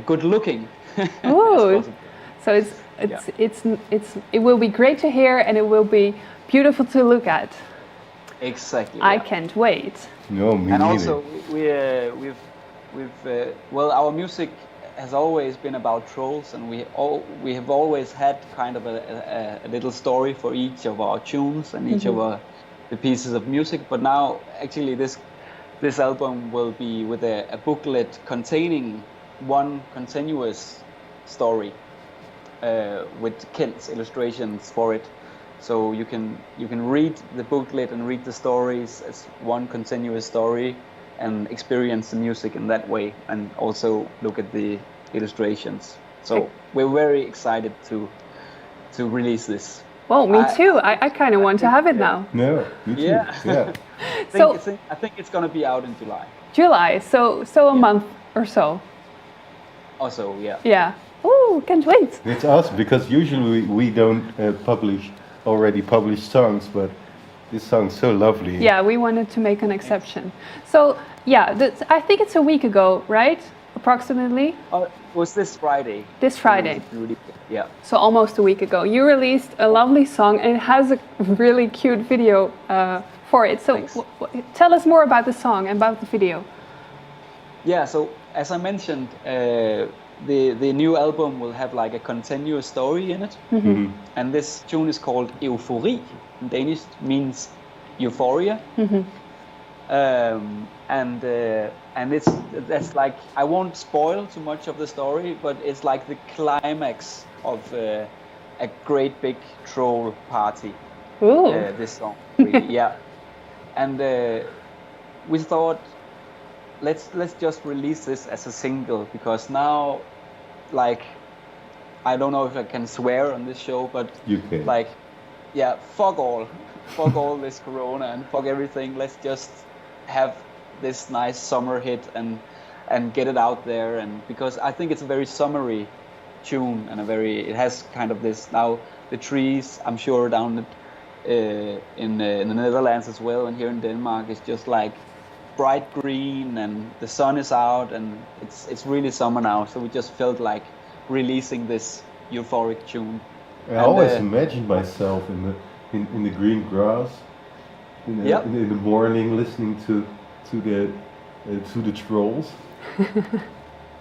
good looking. Ooh, so it will be great to hear, and it will be beautiful to look at. Exactly. I can't wait. No, me and neither. Also, well, our music has always been about trolls, and we have always had kind of a little story for each of our tunes and each of the pieces of music. But now, actually, this album will be with a booklet containing one continuous story with Kent's illustrations for it. So you can read the booklet and read the stories as one continuous story, and experience the music in that way, and also look at the illustrations. So we're very excited to release this. Well, me too. I kind of want to have it now. No, me too. Yeah. I think it's gonna be out in July. July, so a month or so. Also, yeah. Yeah. Ooh, can't wait. It's awesome because usually we don't publish already published songs, but this song's so lovely. Yeah, we wanted to make an exception. So yeah, I think it's a week ago, right? Approximately. Was this Friday? This Friday. Yeah. So almost a week ago, you released a lovely song, and it has a really cute video for it. So tell us more about the song and about the video. Yeah. So as I mentioned, the new album will have like a continuous story in it, and this tune is called Eufori. In Danish means euphoria. And that's like, I won't spoil too much of the story, but it's like the climax of a great big troll party. Ooh. This song, really, yeah. And we thought, let's just release this as a single, because now, like, I don't know if I can swear on this show, but you can. Like, yeah, fuck all this Corona and fuck everything. Let's just have this nice summer hit and get it out there. And because I think it's a very summery tune, and it has kind of this, now the trees, I'm sure down in the Netherlands as well, and here in Denmark, it's just like bright green, and the sun is out, and it's really summer now. So we just felt like releasing this euphoric tune. I always imagined myself in the green grass in the morning, listening to the trolls.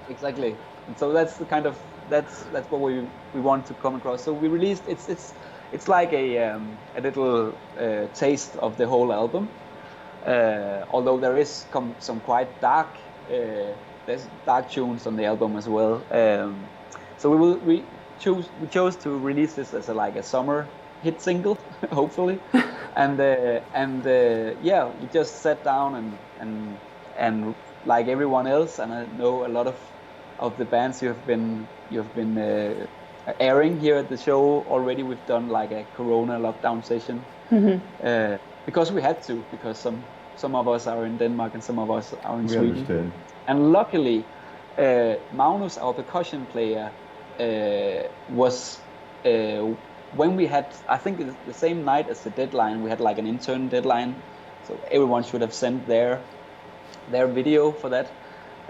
Exactly, and so that's the kind of that's what we want to come across. So we released it's like a little taste of the whole album. Although there is some quite dark there's dark tunes on the album as well. So we chose to release this as a summer hit single, hopefully. and yeah, we just sat down and like everyone else, and I know a lot of the bands you've been airing here at the show already. We've done like a Corona lockdown session because we had to, because some of us are in Denmark and some of us are in Sweden. Understand. And luckily, Magnus, our percussion player, was when we had, I think the same night as the deadline, we had like an intern deadline, so everyone should have sent their video for that.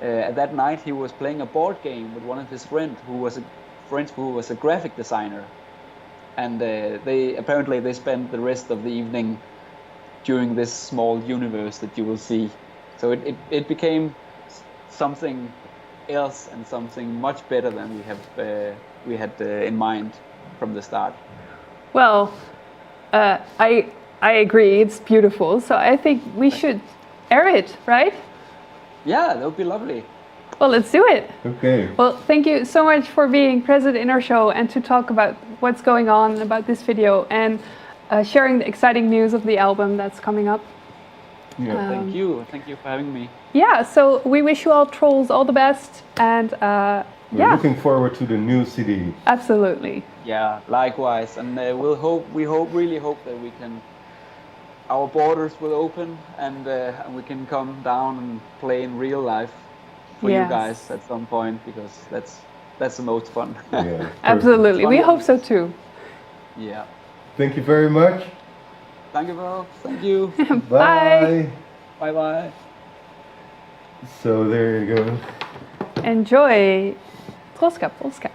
At that night, he was playing a board game with one of his friends who was a graphic designer, and they apparently spent the rest of the evening during this small universe that you will see. So it became something else, and something much better than we had in mind from the start. Well, I agree. It's beautiful. So I think we should air it, right? Yeah, that would be lovely. Well, let's do it. Okay. Well, thank you so much for being present in our show and to talk about what's going on about this video, and sharing the exciting news of the album that's coming up. Yeah. Thank you for having me. Yeah, so we wish you all trolls all the best, and We're looking forward to the new CD. Absolutely. Yeah, likewise, and we really hope that our borders will open, and we can come down and play in real life for you guys at some point, because that's the most fun. Yeah, absolutely, we hope so too. Yeah. Thank you very much. Thank you, bro. Thank you. Bye. Bye bye. So there you go. Enjoy Troska Polska.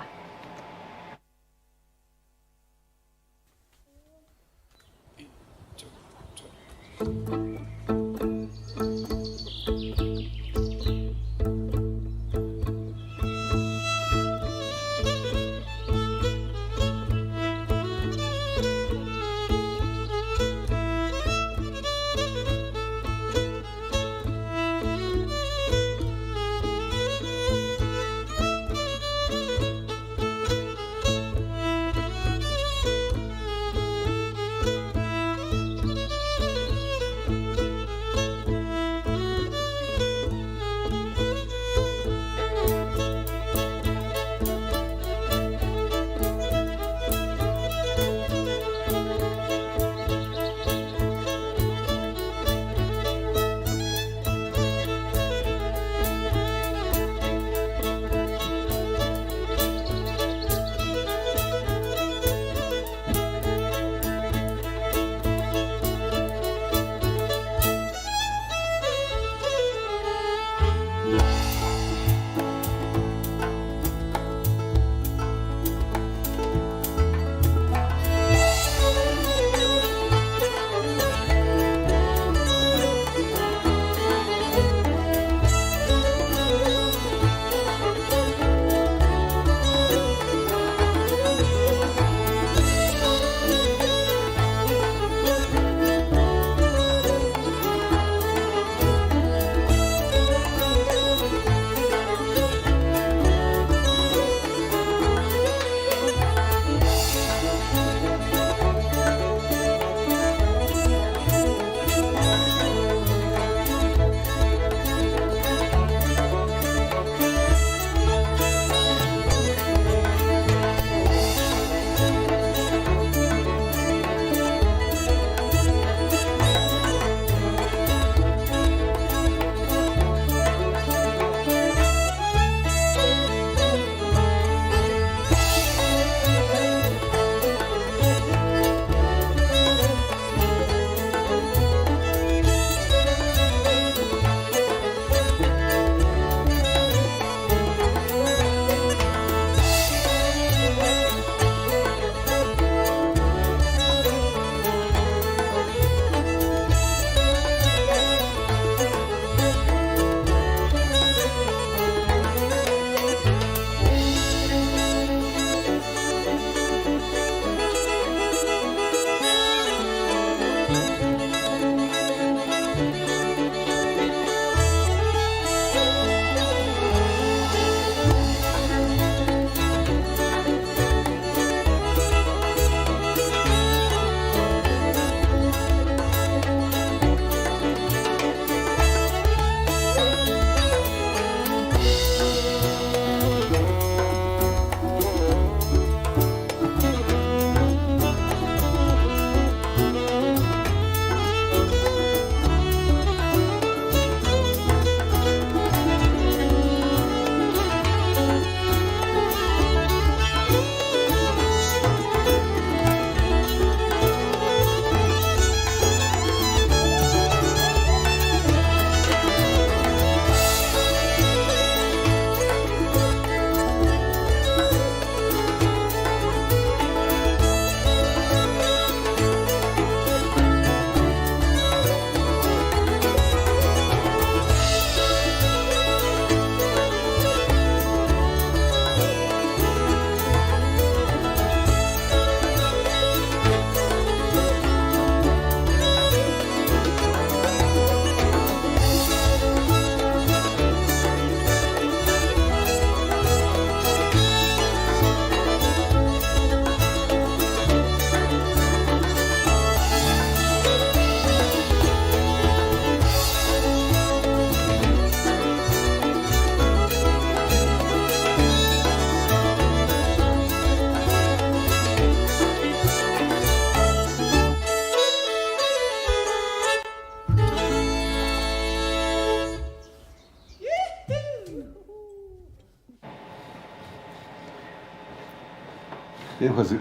It was a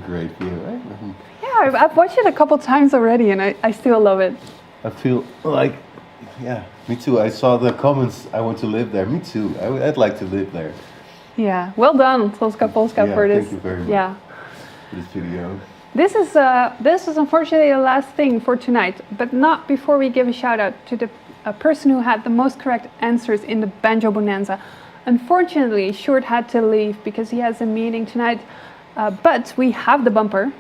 great view, right? Yeah, I've watched it a couple times already, and I still love it. I feel like, yeah, me too. I saw the comments. I want to live there. Me too. I'd like to live there. Yeah, well done, Polska Polska, for this. Thank you very much. Yeah. For this video. This is unfortunately the last thing for tonight, but not before we give a shout out to the person who had the most correct answers in the Banjo Bonanza. Unfortunately, Sjoerd had to leave because he has a meeting tonight, but we have the bumper.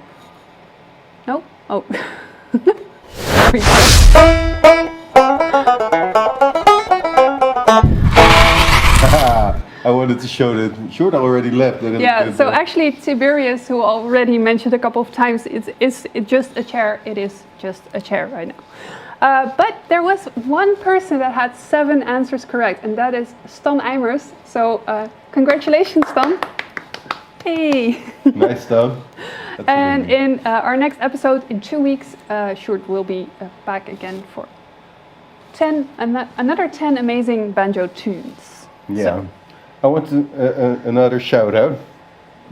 No? Oh. I wanted to show that Sjoerd already left. Yeah, so actually Tiberius, who already mentioned a couple of times, it's just a chair. It is just a chair right now. But there was one person that had 7 answers correct, and that is Stan Eimers. So congratulations, Stan. Hey. Nice, Stan. And in our next episode in 2 weeks, Sjoerd will be back again for another 10 amazing banjo tunes. Yeah. So. I want to another shout out,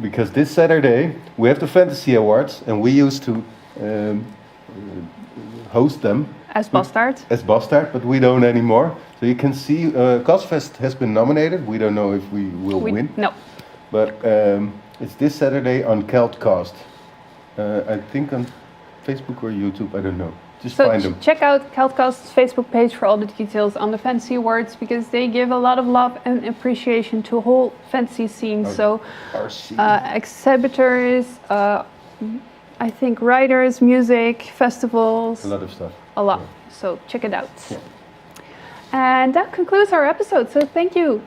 because this Saturday we have the Fantasy Awards, and we used to host them as Bastard. As Bastard, but we don't anymore. So you can see Castlefest has been nominated. We don't know if we will win. No. But it's this Saturday on Celtcast. I think on Facebook or YouTube. I don't know. Just find them. Check out Celtcast's Facebook page for all the details on the Fantasy Awards, because they give a lot of love and appreciation to a whole fantasy scene. So exhibitors, I think writers, music, festivals. A lot of stuff. A lot. Yeah. So check it out. Yeah. And that concludes our episode. So thank you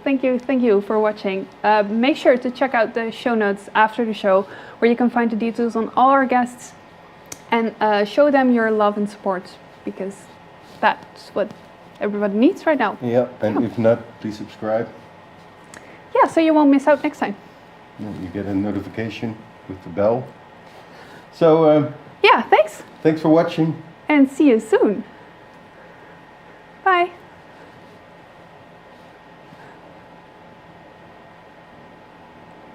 for watching. Make sure to check out the show notes after the show, where you can find the details on all our guests. And show them your love and support, because that's what everybody needs right now. Yeah, and if not, please subscribe. Yeah, so you won't miss out next time. You get a notification with the bell. So, yeah, thanks. Thanks for watching. And see you soon. Bye.